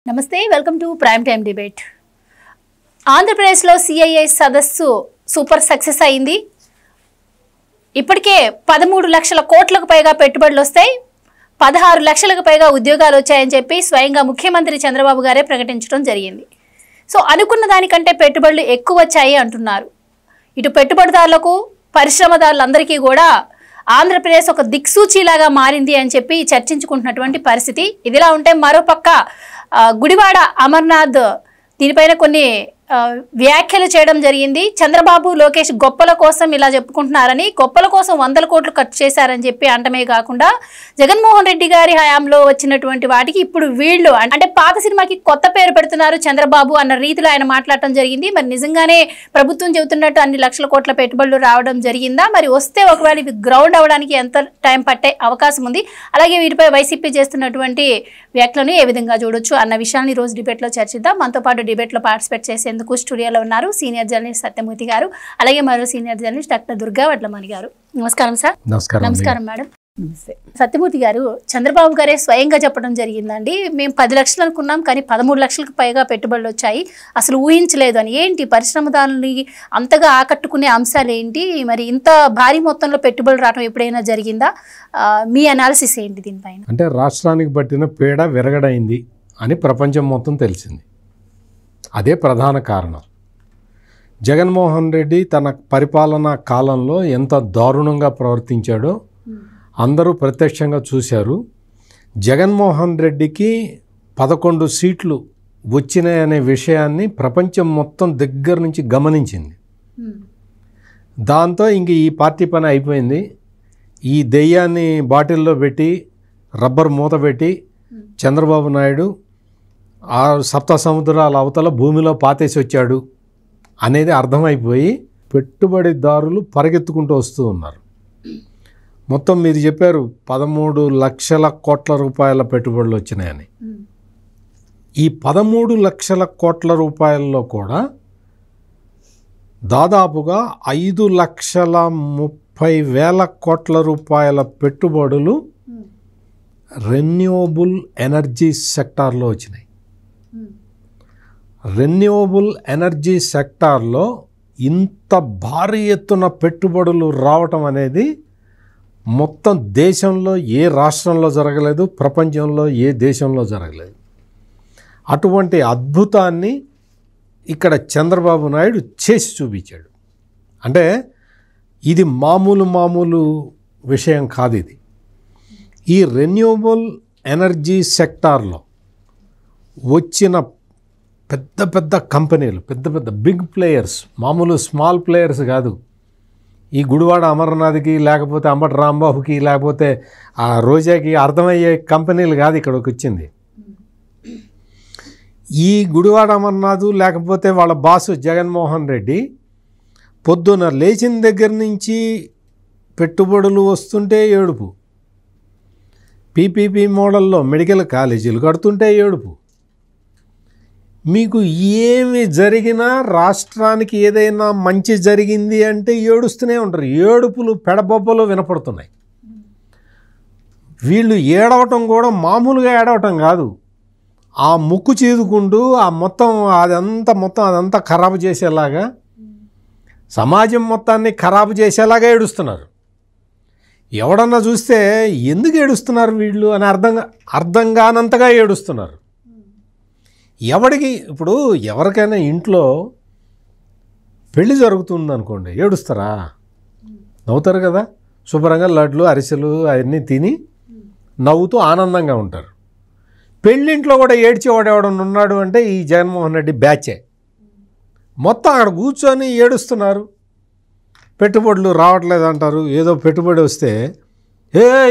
నమస్తే welcome to prime time debate. ఆంధ్రప్రదేశ్లో CII సదస్సు సూపర్ సక్సెస్ అయింది. ఇప్పటికే 13 లక్షల కోట్లకు పైగా పెట్టుబడులు వస్తాయి, 16 లక్షలకు పైగా ఉద్యోగాలు వచ్చాయని చెప్పి స్వయంగా ముఖ్యమంత్రి చంద్రబాబు గారే ప్రకటించడం జరిగింది. సో అనుకున్న దానికంటే పెట్టుబడులు ఎక్కువ వచ్చాయి అంటున్నారు. ఇటు పెట్టుబడిదారులకు పరిశ్రమదారులందరికీ కూడా ఆంధ్రప్రదేశ్ ఒక దిక్సూచిలాగా మారింది అని చెప్పి చర్చించుకుంటున్నటువంటి పరిస్థితి. ఇదిలా ఉంటే మరోపక్క గుడివాడ అమర్నాథ్ దీనిపైన కొన్ని వ్యాఖ్యలు చేయడం జరిగింది. చంద్రబాబు లోకేష్ గొప్పల కోసం ఇలా చెప్పుకుంటున్నారని, గొప్పల కోసం 100 కోట్లు ఖర్చు చేశారని చెప్పి అంటమే కాకుండా జగన్మోహన్ రెడ్డి గారి హయాంలో వచ్చినటువంటి వాటికి ఇప్పుడు వీళ్ళు అంటే పాత సినిమాకి కొత్త పేరు పెడుతున్నారు చంద్రబాబు అన్న రీతిలో ఆయన మాట్లాడటం జరిగింది. మరి నిజంగానే ప్రభుత్వం చెబుతున్నట్టు అన్ని లక్షల కోట్ల పెట్టుబడులు రావడం జరిగిందా? మరి వస్తే ఒకవేళ ఇవి గ్రౌండ్ అవ్వడానికి ఎంత టైం పట్టే అవకాశం ఉంది? అలాగే వీటిపై వైసీపీ చేస్తున్నటువంటి వ్యాఖ్యలను ఏ విధంగా చూడొచ్చు అన్న విషయాన్ని ఈరోజు డిబేట్లో చర్చిద్దాం. మనతో పాటు డిబేట్లో పార్టిసిపేట్ చేసేందుకు స్టూడియోలో ఉన్నారు సీనియర్ జర్నలిస్ట్ సత్యమూర్తి గారు, అలాగే మరో senior journalist doctor Durga Vadlamani గారు. నమస్కారం సార్. నమస్కారం మేడం. సత్యమూర్తి గారు, చంద్రబాబు గారే స్వయంగా చెప్పడం జరిగిందండి, మేము 10 లక్షలు అనుకున్నాం కానీ 13 లక్షలకు పైగా పెట్టుబడులు వచ్చాయి, అసలు ఊహించలేదు అని. ఏంటి పరిశ్రమదారులని అంతగా ఆకట్టుకునే అంశాలు ఏంటి? మరి ఇంత భారీ మొత్తంలో పెట్టుబడులు రావడం ఎప్పుడైనా జరిగిందా? మీ అనాలిసిస్ ఏంటి దీనిపైన? అంటే రాష్ట్రానికి పట్టిన పీడ విరగడైంది అని ప్రపంచం మొత్తం తెలిసింది. అదే ప్రధాన కారణం. జగన్మోహన్ రెడ్డి తన పరిపాలనా కాలంలో ఎంత దారుణంగా ప్రవర్తించాడో అందరూ ప్రత్యక్షంగా చూశారు. జగన్మోహన్ రెడ్డికి 11 సీట్లు వచ్చినాయనే విషయాన్ని ప్రపంచం మొత్తం దగ్గర నుంచి గమనించింది. దాంతో ఇంక ఈ పార్టీ పని అయిపోయింది. ఈ దెయ్యాన్ని బాటిల్లో పెట్టి రబ్బర్ మూత పెట్టి చంద్రబాబు నాయుడు ఆ 7 సముద్రాల అవతల భూమిలో పాతేసి వచ్చాడు అనేది అర్థమైపోయి పెట్టుబడిదారులు పరిగెత్తుకుంటూ వస్తూ ఉన్నారు. మొత్తం మీరు చెప్పారు 13 లక్షల కోట్ల రూపాయల పెట్టుబడులు వచ్చినాయని. ఈ 13 లక్షల కోట్ల రూపాయల్లో కూడా దాదాపుగా 5,30,000 కోట్ల రూపాయల పెట్టుబడులు రెన్యూవబుల్ ఎనర్జీ సెక్టార్లో వచ్చినాయి. రెన్యూవబుల్ ఎనర్జీ సెక్టార్లో ఇంత భారీ ఎత్తున పెట్టుబడులు రావటం అనేది మొత్తం దేశంలో ఏ రాష్ట్రంలో జరగలేదు, ప్రపంచంలో ఏ దేశంలో జరగలేదు. అటువంటి అద్భుతాన్ని ఇక్కడ చంద్రబాబు నాయుడు చేసి చూపించాడు. అంటే ఇది మామూలు విషయం కాదు. ఇది ఈ రెన్యూవబుల్ ఎనర్జీ సెక్టార్లో వచ్చిన పెద్ద కంపెనీలు, పెద్ద బిగ్ ప్లేయర్స్, మామూలు స్మాల్ ప్లేయర్స్ కాదు. ఈ గుడివాడ అమర్నాథ్కి లేకపోతే అంబటి రాంబాబుకి లేకపోతే ఆ రోజాకి అర్థమయ్యే కంపెనీలు కాదు ఇక్కడికి వచ్చింది. ఈ గుడివాడ అమర్నాథ్ లేకపోతే వాళ్ళ బాసు జగన్మోహన్ రెడ్డి పొద్దున లేచిన దగ్గర నుంచి పెట్టుబడులు వస్తుంటే ఏడుపు, పీపీపీ మోడల్లో మెడికల్ కాలేజీలు కడుతుంటే ఏడుపు. మీకు ఏమి జరిగినా రాష్ట్రానికి ఏదైనా మంచి జరిగింది అంటే ఏడుస్తూనే ఉంటారు. ఏడుపులు పెడబొబ్బలు వినపడుతున్నాయి. వీళ్ళు ఏడవటం కూడా మామూలుగా ఏడవటం కాదు, ఆ ముక్కు చీదుకుంటూ ఆ అదంతా ఖరాబు చేసేలాగా, సమాజం మొత్తాన్ని ఖరాబు చేసేలాగా ఏడుస్తున్నారు. ఎవడన్నా చూస్తే ఎందుకు ఏడుస్తున్నారు వీళ్ళు అని అర్థం కానంతగా ఏడుస్తున్నారు. ఇప్పుడు ఎవరికైనా ఇంట్లో పెళ్ళి జరుగుతుంది అనుకోండి, ఏడుస్తారా? నవ్వుతారు కదా. శుభ్రంగా లడ్లు అరిసెలు అవన్నీ తిని నవ్వుతూ ఆనందంగా ఉంటారు. పెళ్ళింట్లో కూడా ఏడ్చేవాడు ఎవడన్నా ఉన్నాడు అంటే ఈ జగన్మోహన్ రెడ్డి బ్యాచే. మొత్తం అక్కడ కూర్చొని ఏడుస్తున్నారు. పెట్టుబడులు రావట్లేదు అంటారు. ఏదో పెట్టుబడి వస్తే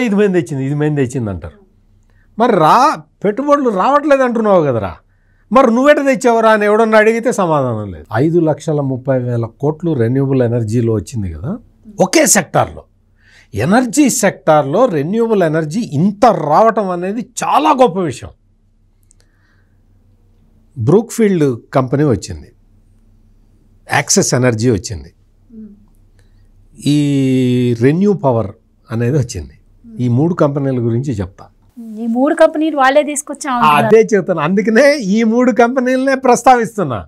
ఇది మేము తెచ్చింది అంటారు. మరి పెట్టుబడులు రావట్లేదు అంటున్నావు కదరా, మరి నువ్వెట తెచ్చావరా అని ఎవడన్నా అడిగితే సమాధానం లేదు. 5,30,000 కోట్లు రెన్యూవబుల్ ఎనర్జీలో వచ్చింది కదా ఒకే సెక్టార్లో. ఎనర్జీ సెక్టార్లో రెన్యూవబుల్ ఎనర్జీ ఇంత రావటం అనేది చాలా గొప్ప విషయం. బ్రూక్ఫీల్డ్ కంపెనీ వచ్చింది, యాక్సెస్ ఎనర్జీ వచ్చింది, ఈ రెన్యూ పవర్ అనేది వచ్చింది. ఈ 3 కంపెనీల గురించి చెప్తా. ఈ 3 కంపెనీలు వాళ్ళే తీసుకొచ్చాం. అదే చెప్తాను, అందుకనే ఈ 3 కంపెనీలనే ప్రస్తావిస్తున్నా.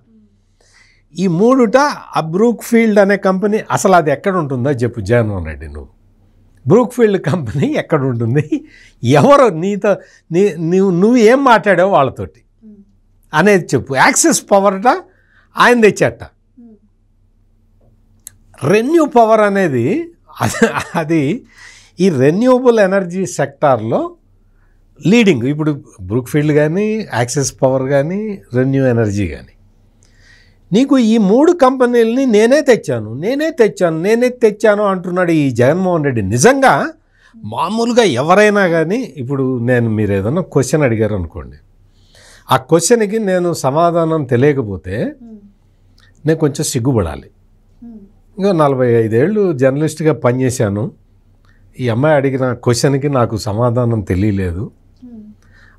ఈ 3ట ఆ బ్రూక్ ఫీల్డ్ అనే కంపెనీ అసలు అది ఎక్కడ ఉంటుందో చెప్పు జగన్మోహన్ రెడ్డి. నువ్వు బ్రూక్ ఫీల్డ్ కంపెనీ ఎక్కడ ఉంటుంది, ఎవరు నీతో నువ్వు ఏం మాట్లాడావు వాళ్ళతోటి అనేది చెప్పు. యాక్సెస్ పవర్ట ఆయన తెచ్చాట. రెన్యూ పవర్ అనేది అది ఈ రెన్యూబుల్ ఎనర్జీ సెక్టార్లో లీడింగ్. ఇప్పుడు బ్రూక్ ఫీల్డ్ కానీ, యాక్సెస్ పవర్ కానీ, రెన్యూ ఎనర్జీ కానీ, నీకు ఈ 3 కంపెనీలని నేనే తెచ్చాను అంటున్నాడు ఈ జగన్మోహన్ రెడ్డి. నిజంగా మామూలుగా ఎవరైనా కానీ ఇప్పుడు మీరు ఏదైనా క్వశ్చన్ అడిగారు అనుకోండి, ఆ క్వశ్చన్కి నేను సమాధానం తెలియకపోతే నేను కొంచెం సిగ్గుపడాలి. ఇంకా 45 ఏళ్ళు జర్నలిస్ట్గా పనిచేశాను, ఈ అమ్మాయి అడిగిన క్వశ్చన్కి నాకు సమాధానం తెలియలేదు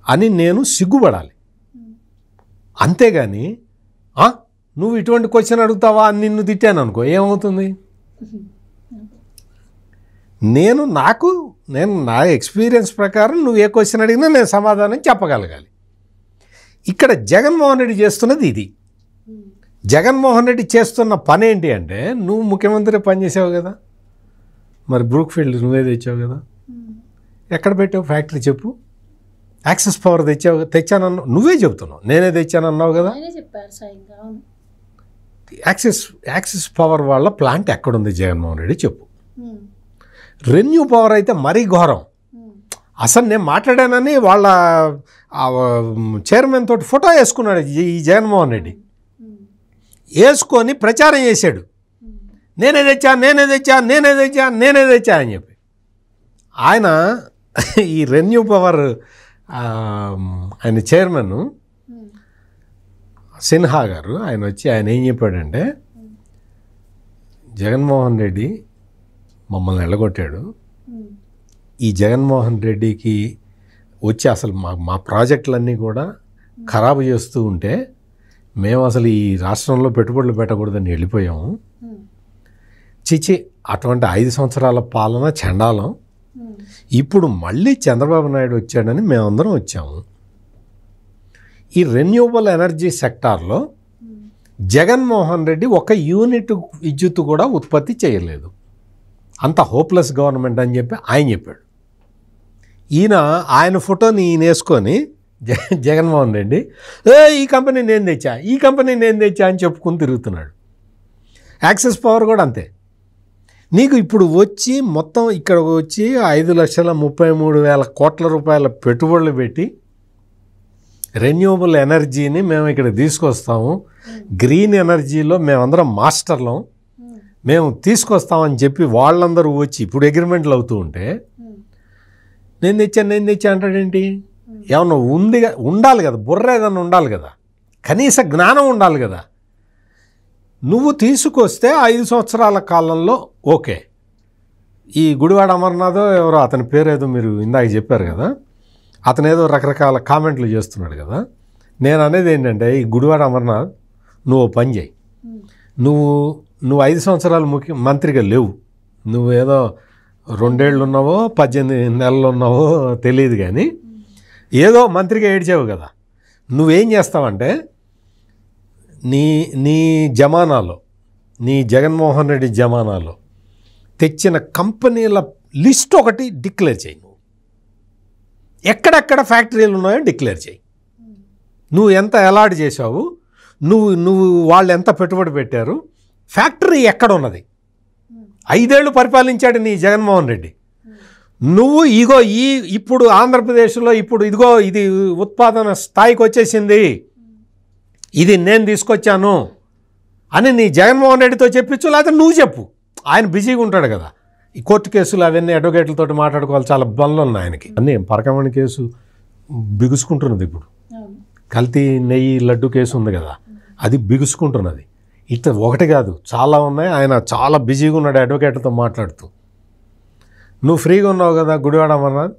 అని నేను సిగ్గుపడాలి. అంతేగాని నువ్వు ఇటువంటి క్వశ్చన్ అడుగుతావా అని నిన్ను తిట్టాను అనుకో, ఏమవుతుంది? నేను నా ఎక్స్పీరియన్స్ ప్రకారం నువ్వు ఏ క్వశ్చన్ అడిగినా నేను సమాధానం చెప్పగలగాలి. ఇక్కడ జగన్మోహన్ రెడ్డి చేస్తున్నది ఇది. జగన్మోహన్ రెడ్డి చేస్తున్న పని ఏంటి అంటే, నువ్వు ముఖ్యమంత్రి పనిచేసావు కదా, మరి బ్రూక్ ఫీల్డ్ నువ్వే తెచ్చావు కదా, ఎక్కడ పెట్టావు ఫ్యాక్టరీ చెప్పు. యాక్సెస్ పవర్ తెచ్చానన్నావు, నువ్వే చెప్తున్నావు, నేనే తెచ్చానన్నావు కదా. యాక్సెస్ పవర్ వాళ్ళ ప్లాంట్ ఎక్కడుంది జగన్మోహన్ రెడ్డి చెప్పు. రెన్యూ పవర్ అయితే మరీ ఘోరం. అసలు నేను మాట్లాడానని వాళ్ళ చైర్మన్ తోటి ఫోటో వేసుకున్నాడు ఈ జగన్మోహన్ రెడ్డి. వేసుకొని ప్రచారం చేశాడు, నేనే తెచ్చా అని చెప్పి. ఆయన ఈ రెన్యూ పవర్ ఆయన చైర్మన్ సిన్హా గారు ఆయన ఏం చెప్పాడంటే, జగన్మోహన్ రెడ్డి మమ్మల్ని ఎల్లగొట్టాడు, ఈ జగన్మోహన్ రెడ్డికి వచ్చి అసలు మా ప్రాజెక్టులన్నీ కూడా ఖరాబు చేస్తూ ఉంటే మేము అసలు ఈ రాష్ట్రంలో పెట్టుబడులు పెట్టకూడదని వెళ్ళిపోయాము. చిచి అటువంటి 5 సంవత్సరాల పాలన చండాలం, ఇప్పుడు మళ్ళీ చంద్రబాబు నాయుడు వచ్చాడని మేమందరం వచ్చాము. ఈ రెన్యూబుల్ ఎనర్జీ సెక్టార్లో జగన్మోహన్ రెడ్డి ఒక యూనిట్ విద్యుత్ కూడా ఉత్పత్తి చేయలేదు, అంత హోప్లెస్ గవర్నమెంట్ అని చెప్పి ఆయన చెప్పాడు. ఆయన ఫోటోని వేసుకొని జగన్మోహన్ రెడ్డి ఈ కంపెనీ నేను తెచ్చా అని చెప్పుకుని తిరుగుతున్నాడు. యాక్సెస్ పవర్ కూడా అంతే. నీకు ఇప్పుడు వచ్చి మొత్తం ఇక్కడ వచ్చి 5,33,000 కోట్ల రూపాయల పెట్టుబడులు పెట్టి రెన్యూబుల్ ఎనర్జీని మేము ఇక్కడ తీసుకొస్తాము, గ్రీన్ ఎనర్జీలో మేమందరం మాస్టర్లం, మేము తీసుకొస్తామని చెప్పి వాళ్ళందరూ వచ్చి ఇప్పుడు అగ్రిమెంట్లు అవుతూ ఉంటే నేను తెచ్చా అంటాడేంటి? ఏమన్నా ఉండాలి కదా, బుర్ర ఏదన్నా ఉండాలి కదా, కనీస జ్ఞానం ఉండాలి కదా. నువ్వు తీసుకొస్తే 5 సంవత్సరాల కాలంలో ఓకే. ఈ గుడివాడ అమర్నాథ్ ఎవరో అతని పేరు ఏదో మీరు ఇందాక చెప్పారు కదా, అతను ఏదో రకరకాల కామెంట్లు చేస్తున్నాడు కదా. నేను అనేది ఏంటంటే, ఈ గుడివాడ అమర్నాథ్ నువ్వు పని చేయి, నువ్వు 5 సంవత్సరాలు మంత్రిగా లేవు, నువ్వు ఏదో 2 ఏళ్ళు ఉన్నావో 18 నెలలు ఉన్నావో తెలియదు, కానీ ఏదో మంత్రిగా ఏడ్చావు కదా. నువ్వేం చేస్తావంటే నీ జమానాలో, నీ జగన్మోహన్ రెడ్డి జమానాలో తెచ్చిన కంపెనీల లిస్ట్ ఒకటి డిక్లేర్ చేయి. నువ్వు ఎక్కడెక్కడ ఫ్యాక్టరీలు ఉన్నాయో డిక్లేర్ చేయి. నువ్వు ఎంత అలాట్ చేసావు, నువ్వు వాళ్ళు ఎంత పెట్టుబడి పెట్టారు, ఫ్యాక్టరీ ఎక్కడ ఉన్నది. 5 ఏళ్ళు పరిపాలించాడు నీ జగన్మోహన్ రెడ్డి. నువ్వు ఇప్పుడు ఆంధ్రప్రదేశ్లో ఇదిగో ఇది ఉత్పాదన స్థాయికి వచ్చేసింది, ఇది నేను తీసుకొచ్చాను అని నీ జగన్మోహన్ రెడ్డితో చెప్పించు, లేకపోతే నువ్వు చెప్పు. ఆయన బిజీగా ఉంటాడు కదా, ఈ కోర్టు కేసులు అవన్నీ అడ్వకేట్లతో మాట్లాడుకోవాలి, చాలా పనులు ఉన్నాయి ఆయనకి. అన్నీ పరకమణి కేసు బిగుసుకుంటున్నది, ఇప్పుడు కల్తీ నెయ్యి లడ్డు కేసు ఉంది కదా, అది బిగుసుకుంటున్నది. ఇట్లా ఒకటి కాదు, చాలా ఉన్నాయి. ఆయన చాలా బిజీగా ఉన్నాడు అడ్వకేట్లతో మాట్లాడుతూ. నువ్వు ఫ్రీగా ఉన్నావు కదా గుడివాడ అమర్నాథ్,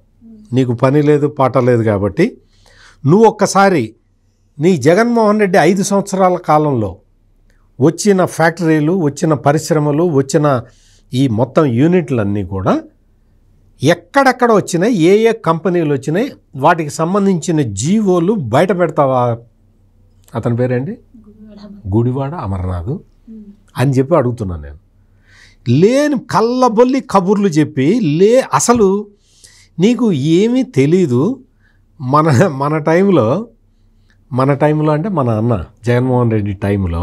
నీకు పని లేదు పాట లేదు కాబట్టి నువ్వు ఒక్కసారి నీ జగన్మోహన్ రెడ్డి 5 సంవత్సరాల కాలంలో వచ్చిన ఫ్యాక్టరీలు, వచ్చిన పరిశ్రమలు, వచ్చిన ఈ మొత్తం యూనిట్లన్నీ కూడా ఎక్కడెక్కడ వచ్చినాయి, ఏ ఏ కంపెనీలు వచ్చినాయి, వాటికి సంబంధించిన జీవోలు బయట పెడతావా? అతని పేరేంటి? గుడివాడ అమర్నాథ్ అని చెప్పి అడుగుతున్నాను నేను. లేని కళ్ళబొల్లి కబుర్లు చెప్పి అసలు నీకు ఏమీ తెలీదు. మన టైంలో అంటే మన అన్న జగన్మోహన్ రెడ్డి టైంలో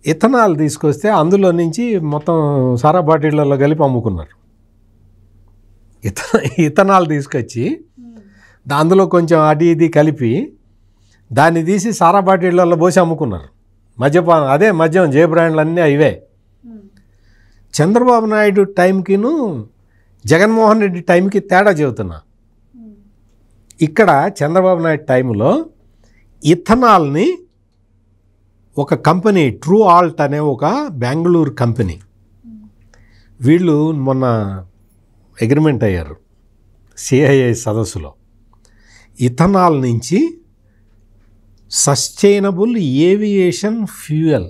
ఇథనాల్ తీసుకొస్తే అందులో నుంచి మొత్తం సారా బాటిళ్లలో కలిపి అమ్ముకున్నారు. ఇథనాల్ తీసుకొచ్చి అందులో కొంచెం అది ఇది కలిపి దాన్ని తీసి సారా బాటిళ్లలో పోసి అమ్ముకున్నారు. మద్యపానం, అదే మద్యం, జే బ్రాండ్లు అన్నీ అవే. చంద్రబాబు నాయుడు టైంకిను జగన్మోహన్ రెడ్డి టైంకి తేడా చెబుతున్నా. ఇక్కడ చంద్రబాబు నాయుడు టైంలో ఇథనాల్ని ఒక కంపెనీ, ట్రూ ఆల్ట్ అనే ఒక బెంగళూరు కంపెనీ, వీళ్ళు మొన్న అగ్రిమెంట్ అయ్యారు సిఐఐ సదస్సులో. ఇథనాల్ నుంచి సస్టైనబుల్ ఏవియేషన్ ఫ్యూయల్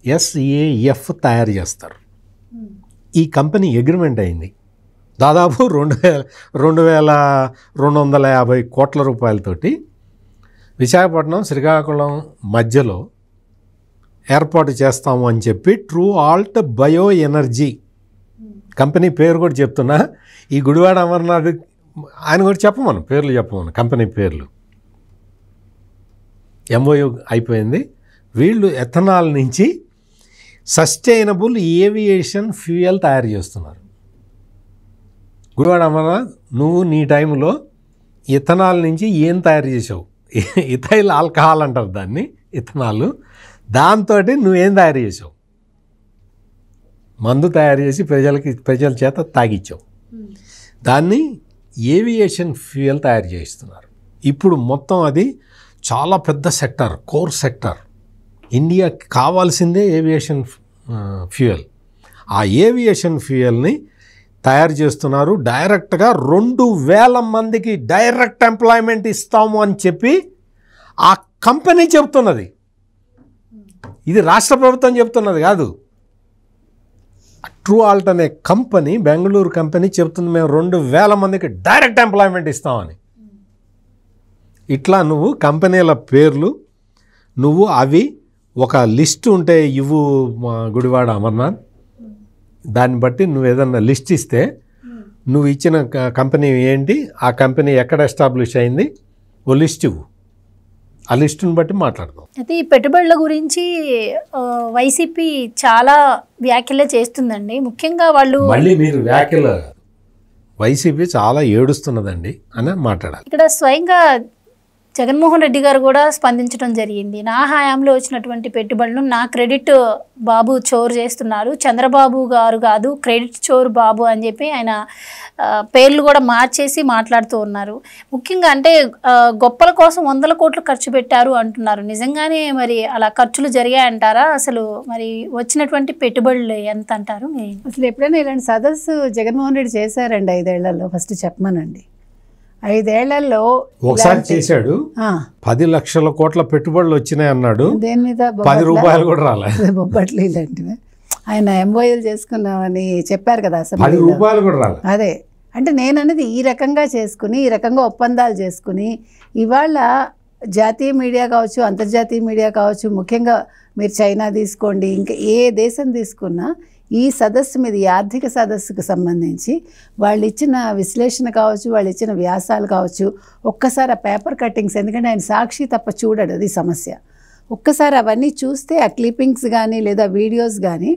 SAF తయారు చేస్తారు. ఈ కంపెనీ అగ్రిమెంట్ అయింది దాదాపు 2,250 కోట్ల రూపాయలతోటి విశాఖపట్నం శ్రీకాకుళం మధ్యలో ఏర్పాటు చేస్తాము అని చెప్పి true Alt bio energy company పేరు కూడా చెప్తున్నా. ఈ గుడివాడ అమర్నాథ్ ఆయన కూడా చెప్పమను, పేర్లు చెప్పమను, కంపెనీ పేర్లు. MOU అయిపోయింది. వీళ్ళు ఎథనాల్ నుంచి సస్టైనబుల్ ఏవియేషన్ ఫ్యూయల్ తయారు చేస్తున్నారు. గుడివాడ అమర్నాథ్, నువ్వు నీ టైంలో ఇథనాల్ నుంచి ఏం తయారు చేసావు? ఇథైల్ ఆల్కహాల్ అంటారు దాన్ని, ఇథనాల్. దాంతో నువ్వేం తయారు చేసావు? మందు తయారు చేసి ప్రజల చేత తాగిచ్చావు. దాన్ని ఏవియేషన్ ఫ్యూయల్ తయారు చేస్తున్నారు. ఇప్పుడు మొత్తం అది చాలా పెద్ద సెక్టర్, కోర్ సెక్టర్. ఇండియాకి కావాల్సిందే ఏవియేషన్ ఫ్యూయల్. ఆ ఏవియేషన్ ఫ్యూయల్ని తయారు చేస్తున్నారు. డైరెక్ట్గా 2,000 మందికి డైరెక్ట్ ఎంప్లాయ్మెంట్ ఇస్తాము అని చెప్పి ఆ కంపెనీ చెప్తున్నది. ఇది రాష్ట్ర ప్రభుత్వం చెప్తున్నది కాదు. ట్రూ ఆల్ట్ అనే కంపెనీ, బెంగళూరు కంపెనీ చెప్తుంది, మేము 2,000 మందికి డైరెక్ట్ ఎంప్లాయ్మెంట్ ఇస్తామని. ఇట్లా నువ్వు కంపెనీల పేర్లు నువ్వు అవి ఒక లిస్ట్ ఉంటే ఇవ్వు గుడివాడ అమర్నాథ్. దాన్ని బట్టి నువ్వు ఏదన్నా లిస్ట్ ఇస్తే, నువ్వు ఇచ్చిన కంపెనీ ఏంటి, ఆ కంపెనీ ఎక్కడ ఎస్టాబ్లిష్ అయింది, ఓ లిస్ట్ ఇవ్వు. ఆ లిస్టుని బట్టి మాట్లాడదాం. అయితే ఈ పెట్టుబడుల గురించి వైసీపీ చాలా వ్యాఖ్యలే చేస్తుందండి. ముఖ్యంగా వాళ్ళు మళ్ళీ మీరు వ్యాఖ్యలు, వైసీపీ చాలా ఏడుస్తున్నదండి అని మాట్లాడాలి. ఇక్కడ స్వయంగా జగన్మోహన్ రెడ్డి గారు కూడా స్పందించడం జరిగింది. నా హయాంలో వచ్చినటువంటి పెట్టుబడులు నా క్రెడిట్ బాబు చోరు చేస్తున్నారు, చంద్రబాబు గారు కాదు క్రెడిట్ చోరు బాబు అని చెప్పి ఆయన పేర్లు కూడా మార్చేసి మాట్లాడుతూ ఉన్నారు. ముఖ్యంగా అంటే గొప్పల కోసం 100 కోట్లు ఖర్చు పెట్టారు అంటున్నారు. నిజంగానే మరి అలా ఖర్చులు జరిగాయంటారా? అసలు మరి వచ్చినటువంటి పెట్టుబడులు ఎంత అంటారు? అసలు ఎప్పుడైనా ఇలాంటి సదస్సు జగన్మోహన్ రెడ్డి చేశారండి 5 ఏళ్లలో? ఫస్ట్ చెప్పమనండి. 5 ఏళ్లలో ఒకసారి చేశాడు. 10 లక్షల కోట్ల పెట్టుబడులు వచ్చినాయి అన్నాడు. దేని మీద? 10 రూపాయలు కూడా రాలేదు. బొబ్బట్లు ఇలాంటివి ఆయన MOUలు చేసుకున్నామని చెప్పారు కదా, అసలు 10 రూపాయలు కూడా రాలేదు. అదే అంటే నేను అనేది ఈ రకంగా చేసుకుని, ఈ రకంగా ఒప్పందాలు చేసుకుని, ఇవాళ జాతీయ మీడియా కావచ్చు, అంతర్జాతీయ మీడియా కావచ్చు, ముఖ్యంగా మీరు చైనా తీసుకోండి, ఇంకా ఏ దేశం తీసుకున్నా ఈ సదస్సు మీద, ఈ ఆర్థిక సదస్సుకు సంబంధించి వాళ్ళు ఇచ్చిన విశ్లేషణ కావచ్చు, వాళ్ళు ఇచ్చిన వ్యాసాలు కావచ్చు, ఒక్కసారి ఆ పేపర్ కట్టింగ్స్, ఎందుకంటే ఆయన సాక్షి తప్ప చూడడు, అది సమస్య. ఒక్కసారి అవన్నీ చూస్తే ఆ క్లిప్పింగ్స్ కానీ లేదా వీడియోస్ కానీ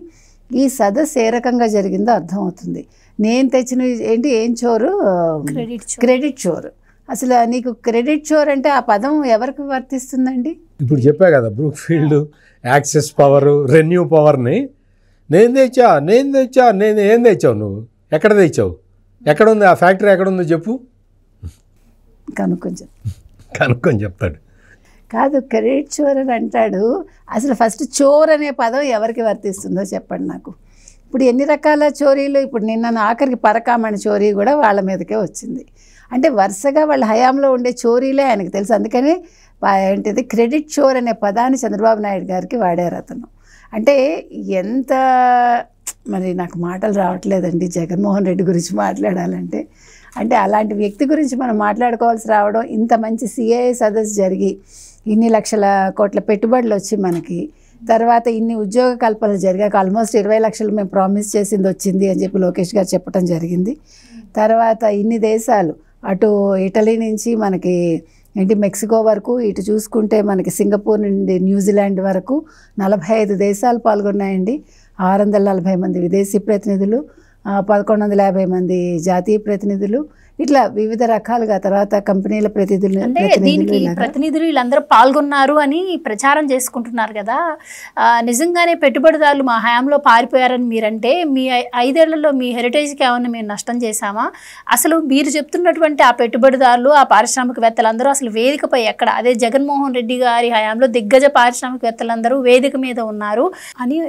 ఈ సదస్సు ఏ రకంగా జరిగిందో అర్థమవుతుంది. నేను తెచ్చిన ఏంటి, ఏం చోరు? క్రెడిట్ చోరు. అసలు నీకు క్రెడిట్ చోర్ అంటే ఆ పదం ఎవరికి వర్తిస్తుందండి? ఇప్పుడు చెప్పా కదా, బ్రూక్ఫీల్డ్, యాక్సెస్ పవర్, రెన్యూ పవర్ని నేను తెచ్చా, నేను ఏం తెచ్చావు? నువ్వు ఎక్కడ తెచ్చావు? ఎక్కడుంది ఆ ఫ్యాక్టరీ? ఎక్కడుందో చెప్పు. కనుక్కొని చెప్తాడు. కాదు, క్రెడిట్ చోర్ అని అంటాడు. అసలు ఫస్ట్ చోర్ అనే పదం ఎవరికి వర్తిస్తుందో చెప్పండి నాకు. ఇప్పుడు ఎన్ని రకాల చోరీలు, ఇప్పుడు నిన్న ఆఖరికి పరకామణి చోరీ కూడా వాళ్ళ మీదకే వచ్చింది. అంటే వరుసగా వాళ్ళ హయాంలో ఉండే చోరీలే ఆయనకు తెలుసు. అందుకని ఏంటిది క్రెడిట్ చోర్ అనే పదాన్ని చంద్రబాబు నాయుడు గారికి వాడారు అతను. అంటే ఎంత మరి నాకు మాటలు రావట్లేదండి జగన్మోహన్ రెడ్డి గురించి మాట్లాడాలంటే. అంటే అలాంటి వ్యక్తి గురించి మనం మాట్లాడుకోవాల్సి రావడం, ఇంత మంచి సిఐఏ సదస్సు జరిగి ఇన్ని లక్షల కోట్ల పెట్టుబడులు వచ్చి మనకి, తర్వాత ఇన్ని ఉద్యోగ కల్పనలు జరిగాక ఆల్మోస్ట్ 20 లక్షలు మేము ప్రామిస్ చేసింది వచ్చింది అని చెప్పి లోకేష్ గారు చెప్పడం జరిగింది. తర్వాత ఇన్ని దేశాలు, అటు ఇటలీ నుంచి మనకి మెక్సికో వరకు, ఇటు చూసుకుంటే మనకి సింగపూర్ నుండి న్యూజిలాండ్ వరకు 45 దేశాలు పాల్గొన్నాయండి. 640 మంది విదేశీ ప్రతినిధులు, 1150 మంది జాతీయ ప్రతినిధులు, ఇట్లా వివిధ రకాలుగా, తర్వాత కంపెనీల ప్రతినిధులు వీళ్ళందరూ పాల్గొన్నారు అని ప్రచారం చేసుకుంటున్నారు కదా. నిజంగానే పెట్టుబడిదారులు మా హయాంలో పారిపోయారని మీరంటే, మీ 5 ఏళ్లలో మీ హెరిటేజ్కి ఏమన్నా మేము నష్టం చేశామా? అసలు మీరు చెప్తున్నటువంటి ఆ పెట్టుబడిదారులు, ఆ పారిశ్రామికవేత్తలందరూ అసలు వేదికపై ఎక్కడ? అదే జగన్మోహన్ రెడ్డి గారి హయాంలో దిగ్గజ పారిశ్రామికవేత్తలందరూ వేదిక మీద ఉన్నారు అని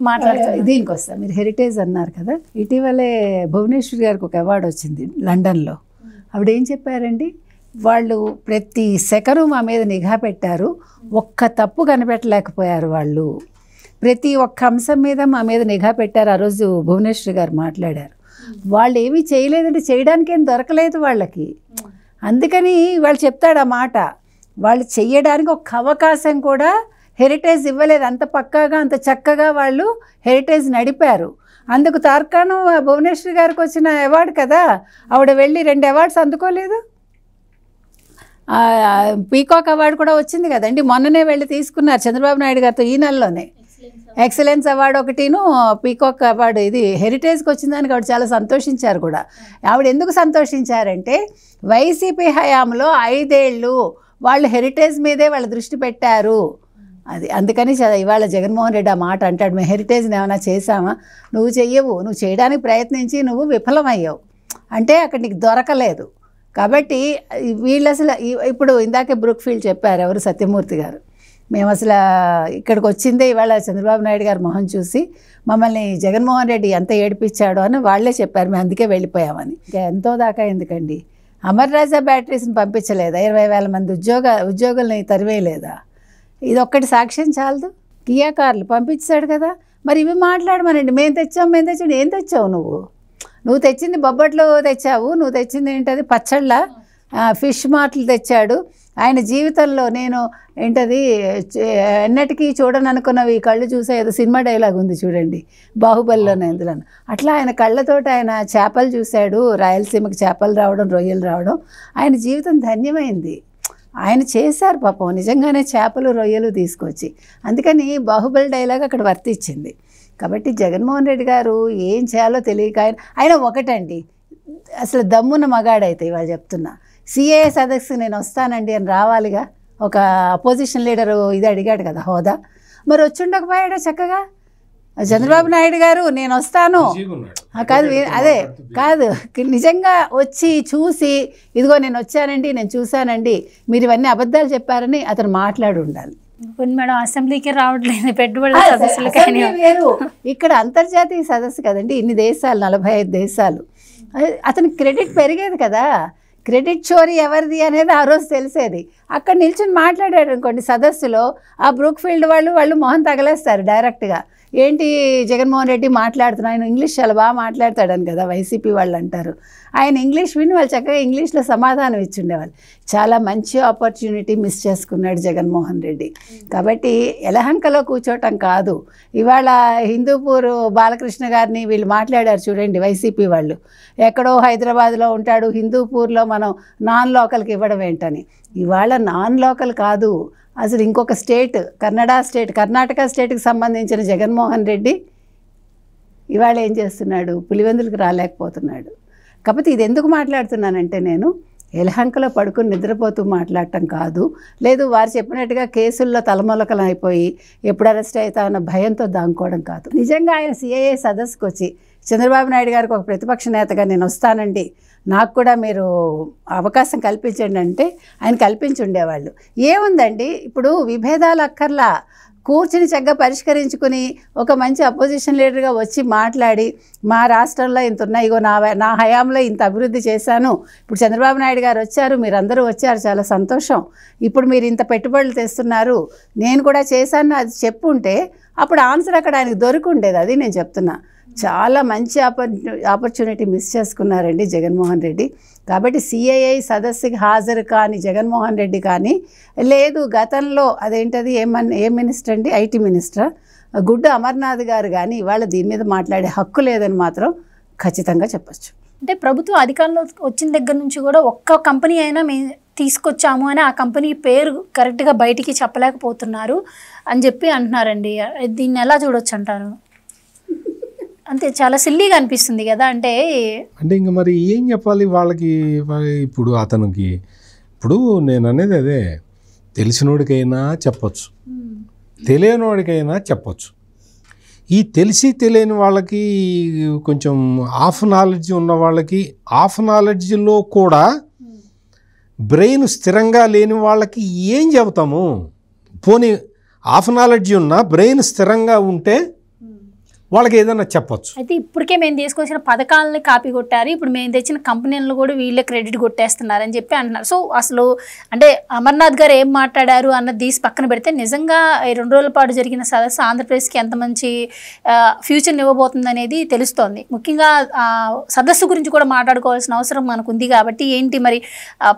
మాట్లాడుతారు. దీనికి వస్తా, మీరు హెరిటేజ్ అన్నారు కదా, ఇటీవలే భువనేశ్వర్ గారికి ఒక అవార్డు వచ్చింది లండన్లో. ఆవిడ ఏం చెప్పారండి, వాళ్ళు ప్రతి సెకను మా మీద నిఘా పెట్టారు, ఒక్క తప్పు కనిపెట్టలేకపోయారు వాళ్ళు, ప్రతి ఒక్క అంశం మీద మా మీద నిఘా పెట్టారు. ఆ రోజు భువనేశ్వర్ గారు మాట్లాడారు. వాళ్ళు ఏమీ చేయలేదంటే చేయడానికి ఏం దొరకలేదు వాళ్ళకి, అందుకని వాళ్ళు చెప్తాడు ఆ మాట. వాళ్ళు చెయ్యడానికి ఒక అవకాశం కూడా హెరిటేజ్ ఇవ్వలేదు, అంత పక్కాగా అంత చక్కగా వాళ్ళు హెరిటేజ్ నడిపారు. అందుకు తార్కాను భువనేశ్వరి గారికి వచ్చిన అవార్డు కదా, ఆవిడ వెళ్ళి 2 అవార్డ్స్ అందుకోలేదు. పీకాక్ అవార్డు కూడా వచ్చింది కదండి, మొన్ననే వెళ్ళి తీసుకున్నారు చంద్రబాబు నాయుడు గారితో, ఈ నెలలోనే ఎక్సలెన్స్ అవార్డు ఒకటిను పీకాక్ అవార్డు, ఇది హెరిటేజ్కి వచ్చిందానికి ఆవిడ చాలా సంతోషించారు కూడా. ఆవిడ ఎందుకు సంతోషించారంటే వైసీపీ హయాంలో 5 ఏళ్ళు వాళ్ళు హెరిటేజ్ మీదే వాళ్ళ దృష్టి పెట్టారు. అది అందుకని ఇవాళ జగన్మోహన్ రెడ్డి ఆ మాట అంటాడు, మేము హెరిటేజ్ని ఏమైనా చేసామా? నువ్వు చెయ్యవు, నువ్వు చేయడానికి ప్రయత్నించి నువ్వు విఫలమయ్యావు, అంటే అక్కడ నీకు దొరకలేదు. కాబట్టి వీళ్ళు అసలు ఇప్పుడు ఇందాకే బ్రూక్ఫీల్డ్ చెప్పారు, ఎవరు సత్యమూర్తి గారు, మేము అసలు ఇక్కడికి వచ్చిందే ఇవాళ చంద్రబాబు నాయుడు గారు మొహం చూసి మమ్మల్ని జగన్మోహన్ రెడ్డి ఎంత ఏడిపించాడో అని వాళ్ళే చెప్పారు, మేము అందుకే వెళ్ళిపోయామని. ఇంకా ఎంతో దాకా ఎందుకండి, అమర్ రాజా బ్యాటరీస్ని పంపించలేదా? 20,000 మంది ఉద్యోగుల్ని తరివేయలేదా? ఇది ఒక్కటి సాక్ష్యం చాలదు. కియా కార్లు పంపించాడు కదా, మరి ఇవి మాట్లాడమనండి. మేము తెచ్చాం ఏం తెచ్చావు నువ్వు తెచ్చింది బొబ్బట్లు తెచ్చావు, నువ్వు తెచ్చింది ఏంటది పచ్చళ్ళ, ఫిష్ మార్ట్లు తెచ్చాడు. ఆయన జీవితంలో నేను ఏంటది ఎన్నటికీ చూడననుకున్నవి కళ్ళు చూసే, ఏదో సినిమా డైలాగ్ ఉంది చూడండి బాహుబలిలోనే, ఎందులో అట్లా ఆయన కళ్ళతోటి ఆయన చేపలు చూశాడు, రాయలసీమకి చేపలు రావడం, రొయ్యలు రావడం, ఆయన జీవితం ధన్యమైంది. ఆయన చేశారు పాపం, నిజంగానే చేపలు రొయ్యలు తీసుకొచ్చి, అందుకని బాహుబలి డైలాగ్ అక్కడ వర్తించింది. కాబట్టి జగన్మోహన్ రెడ్డి గారు ఏం చేయాలో తెలియక ఆయన ఒకటండి, అసలు దమ్మున్న మగాడైతే ఇవాళ చెప్తున్నా, సిఏఏ సదస్సు నేను వస్తానండి అని రావాలిగా. ఒక అపోజిషన్ లీడరు ఇది అడిగాడు కదా హోదా, మరి వచ్చుండకపోయాడా చక్కగా చంద్రబాబు నాయుడు గారు, నేను వస్తాను కాదు, అదే కాదు, నిజంగా వచ్చి చూసి ఇదిగో నేను వచ్చానండి, నేను చూశానండి, మీరు ఇవన్నీ అబద్ధాలు చెప్పారని అతను మాట్లాడి ఉండాలి. మేడం అసెంబ్లీకి రావట్లేదు, పెట్టుబడి వేరు, ఇక్కడ అంతర్జాతీయ సదస్సు కదండి, ఇన్ని దేశాలు 45 దేశాలు, అతనికి క్రెడిట్ పెరిగేది కదా. క్రెడిట్ చోరీ ఎవరిది అనేది ఆ రోజు తెలిసేది. అక్కడ నిల్చుని మాట్లాడాడు అనుకోండి సదస్సులో, ఆ బ్రూక్ఫీల్డ్ వాళ్ళు మొహం తగలేస్తారు డైరెక్ట్గా. ఏంటి జగన్మోహన్ రెడ్డి మాట్లాడుతున్నా, ఆయన ఇంగ్లీష్ చాలా బాగా మాట్లాడతాడని కదా వైసీపీ వాళ్ళు అంటారు. ఆయన ఇంగ్లీష్ విని వాళ్ళు చక్కగా ఇంగ్లీష్లో సమాధానం ఇచ్చిండేవాళ్ళు. చాలా మంచి ఆపర్చునిటీ మిస్ చేసుకున్నాడు జగన్మోహన్ రెడ్డి. కాబట్టి యలహంకలో కూర్చోవటం కాదు. ఇవాళ హిందూపూర్ బాలకృష్ణ గారిని వీళ్ళు మాట్లాడారు చూడండి వైసీపీ వాళ్ళు, ఎక్కడో హైదరాబాద్లో ఉంటాడు, హిందూపూర్లో మనం నాన్ లోకల్కి ఇవ్వడం ఏంటని. ఇవాళ నాన్ లోకల్ కాదు, అసలు ఇంకొక స్టేట్, కర్ణాటక స్టేట్కి సంబంధించిన జగన్మోహన్ రెడ్డి ఇవాళ ఏం చేస్తున్నాడు, పులివెందులకు రాలేకపోతున్నాడు. కాకపోతే ఇది ఎందుకు మాట్లాడుతున్నానంటే, నేను యలహంకలో పడుకుని నిద్రపోతూ మాట్లాడటం కాదు, లేదు వారు చెప్పినట్టుగా కేసుల్లో తలమొలకలు అయిపోయి ఎప్పుడు అరెస్ట్ అవుతామన్న భయంతో దాంకోవడం కాదు. నిజంగా ఆయన సిఐఏ సదస్సుకు వచ్చి చంద్రబాబు నాయుడు గారికి ఒక ప్రతిపక్ష నేతగా నేను వస్తానండి, నాకు కూడా మీరు అవకాశం కల్పించండి అంటే ఆయన కల్పించి ఉండేవాళ్ళు. ఏముందండి, ఇప్పుడు విభేదాలు అక్కర్లా, కూర్చుని చక్కగా పరిష్కరించుకుని ఒక మంచి అపోజిషన్ లీడర్గా వచ్చి మాట్లాడి, మా రాష్ట్రంలో ఇంత ఉన్నాయి, ఇగో నా హయాంలో ఇంత అభివృద్ధి చేశాను, ఇప్పుడు చంద్రబాబు నాయుడు గారు వచ్చారు, మీరందరూ వచ్చారు, చాలా సంతోషం, ఇప్పుడు మీరు ఇంత పెట్టుబడులు తెస్తున్నారు, నేను కూడా చేశాను, అది చెప్పుంటే అప్పుడు ఆన్సర్ అక్కడ ఆయనకు దొరికి ఉండేది. అది నేను చెప్తున్నా. చాలా మంచి ఆపర్చునిటీ మిస్ చేసుకున్నారండి జగన్మోహన్ రెడ్డి. కాబట్టి సిఐఐ సదస్సుకి హాజరు కాని జగన్మోహన్ రెడ్డి కానీ, లేదు గతంలో అదేంటది ఏ మినిస్టర్ అండి, ఐటీ మినిస్టర్ గుడ్డు అమర్నాథ్ గారు కానీ ఇవాళ దీని మీద మాట్లాడే హక్కు లేదని మాత్రం ఖచ్చితంగా చెప్పచ్చు. అంటే ప్రభుత్వం అధికారంలో వచ్చిన దగ్గర నుంచి కూడా ఒక్క కంపెనీ అయినా మేము తీసుకొచ్చాము అని ఆ కంపెనీ పేరు కరెక్ట్గా బయటికి చెప్పలేకపోతున్నారు అని చెప్పి అంటున్నారండి. దీన్ని ఎలా చూడొచ్చు అంటారు? అంతే చాలా సిల్లీగా అనిపిస్తుంది కదా. అంటే ఇంకా మరి ఏం చెప్పాలి వాళ్ళకి? ఇప్పుడు అతనికి ఇప్పుడు నేను అనేది అదే, తెలిసినోడికైనా చెప్పచ్చు, తెలియనివాడికైనా చెప్పచ్చు. ఈ తెలిసి తెలియని వాళ్ళకి, కొంచెం హాఫ్ నాలెడ్జ్ ఉన్న వాళ్ళకి, హాఫ్ నాలెడ్జ్లో కూడా బ్రెయిన్ స్థిరంగా లేని వాళ్ళకి ఏం చెబుతాము? పోనీ హాఫ్ నాలెడ్జ్ ఉన్న బ్రెయిన్ స్థిరంగా ఉంటే వాళ్ళకి ఏదైనా చెప్పచ్చు. అయితే ఇప్పటికే మేము తీసుకొచ్చిన పథకాలని కాపీ కొట్టారు, ఇప్పుడు మేము తెచ్చిన కంపెనీలను కూడా వీళ్ళే క్రెడిట్ కొట్టేస్తున్నారని చెప్పి అంటున్నారు. సో అసలు అంటే అమర్నాథ్ గారు ఏం మాట్లాడారు అన్నది తీసి పక్కన పెడితే, నిజంగా 2 రోజుల పాటు జరిగిన సదస్సు ఆంధ్రప్రదేశ్కి ఎంత మంచి ఫ్యూచర్ని ఇవ్వబోతుంది అనేది తెలుస్తోంది. ముఖ్యంగా సదస్సు గురించి కూడా మాట్లాడుకోవాల్సిన అవసరం మనకు ఉంది. కాబట్టి ఏంటి మరి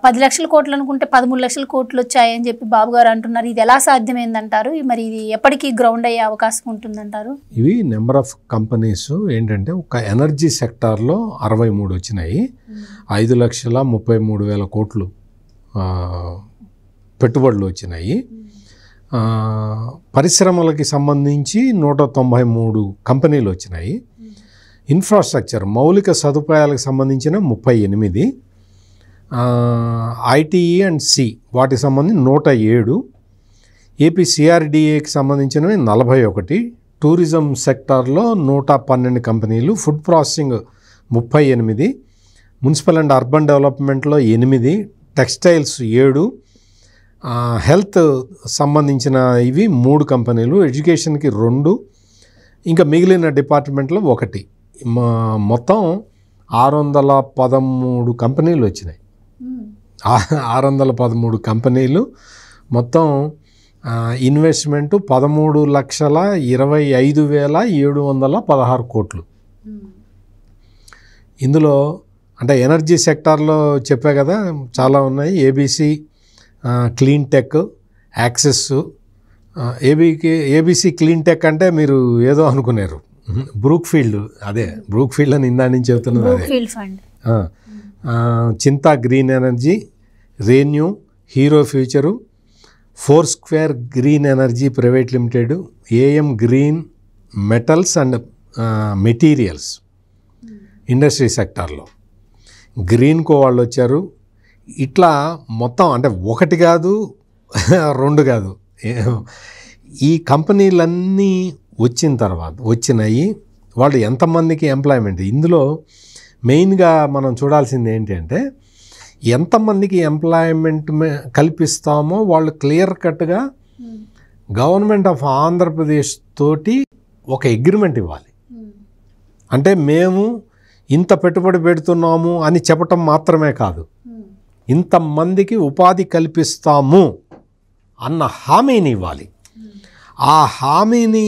10 లక్షల కోట్లు అనుకుంటే 13 లక్షల కోట్లు వచ్చాయని చెప్పి బాబు గారు అంటున్నారు. ఇది ఎలా సాధ్యమైందంటారు? మరి ఇది ఎప్పటికీ గ్రౌండ్ అయ్యే అవకాశం ఉంటుందంటారు? ఇవి నెంబర్ ఆఫ్ కంపెనీస్ ఏంటంటే, ఒక ఎనర్జీ సెక్టార్లో 63 వచ్చినాయి. 5,33,000 కోట్లు పెట్టుబడులు వచ్చినాయి. పరిశ్రమలకి సంబంధించి 193 కంపెనీలు వచ్చినాయి. ఇన్ఫ్రాస్ట్రక్చర్ మౌలిక సదుపాయాలకు సంబంధించిన 38, ఐటీఈ అండ్ సి వాటికి సంబంధించి 107, ఏపీ సిఆర్డిఏకి సంబంధించినవి 41, టూరిజం సెక్టార్లో 112 కంపెనీలు, food processing 38, municipal and urban డెవలప్మెంట్లో 8, టెక్స్టైల్స్ 7, హెల్త్ సంబంధించిన ఇవి 3 కంపెనీలు, ఎడ్యుకేషన్కి 2, ఇంకా మిగిలిన డిపార్ట్మెంట్లో 1. మొత్తం 613 కంపెనీలు వచ్చినాయి. 613 కంపెనీలు, మొత్తం ఇన్వెస్ట్మెంట్ 13,25,716 కోట్లు. ఇందులో అంటే ఎనర్జీ సెక్టార్లో చెప్పా కదా, చాలా ఉన్నాయి. ABC clean tech, access. ABC clean tech అంటే మీరు ఏదో అనుకున్నారు, బ్రూక్ ఫీల్డ్, అదే బ్రూక్ ఫీల్డ్ అని ఇందా నుంచి చెబుతున్నది అదే. Chinta green energy, renew, hero future, foursquare green energy private limited, AM green metals and materials industry సెక్టార్లో, గ్రీన్కో వాళ్ళు వచ్చారు. ఇట్లా మొత్తం అంటే 1 కాదు 2 కాదు, ఈ కంపెనీలన్నీ వచ్చినాయి. వాళ్ళు ఎంతమందికి ఎంప్లాయ్మెంట్, ఇందులో మెయిన్గా మనం చూడాల్సింది ఏంటి అంటే, ఎంతమందికి ఎంప్లాయ్మెంట్ కల్పిస్తామో వాళ్ళు క్లియర్ కట్గా గవర్నమెంట్ ఆఫ్ ఆంధ్రప్రదేశ్ తోటి ఒక అగ్రిమెంట్ ఇవ్వాలి. అంటే మేము ఇంత పెట్టుబడి పెడుతున్నాము అని చెప్పటం మాత్రమే కాదు, ఇంతమందికి ఉపాధి కల్పిస్తాము అన్న హామీని ఇవ్వాలి. ఆ హామీని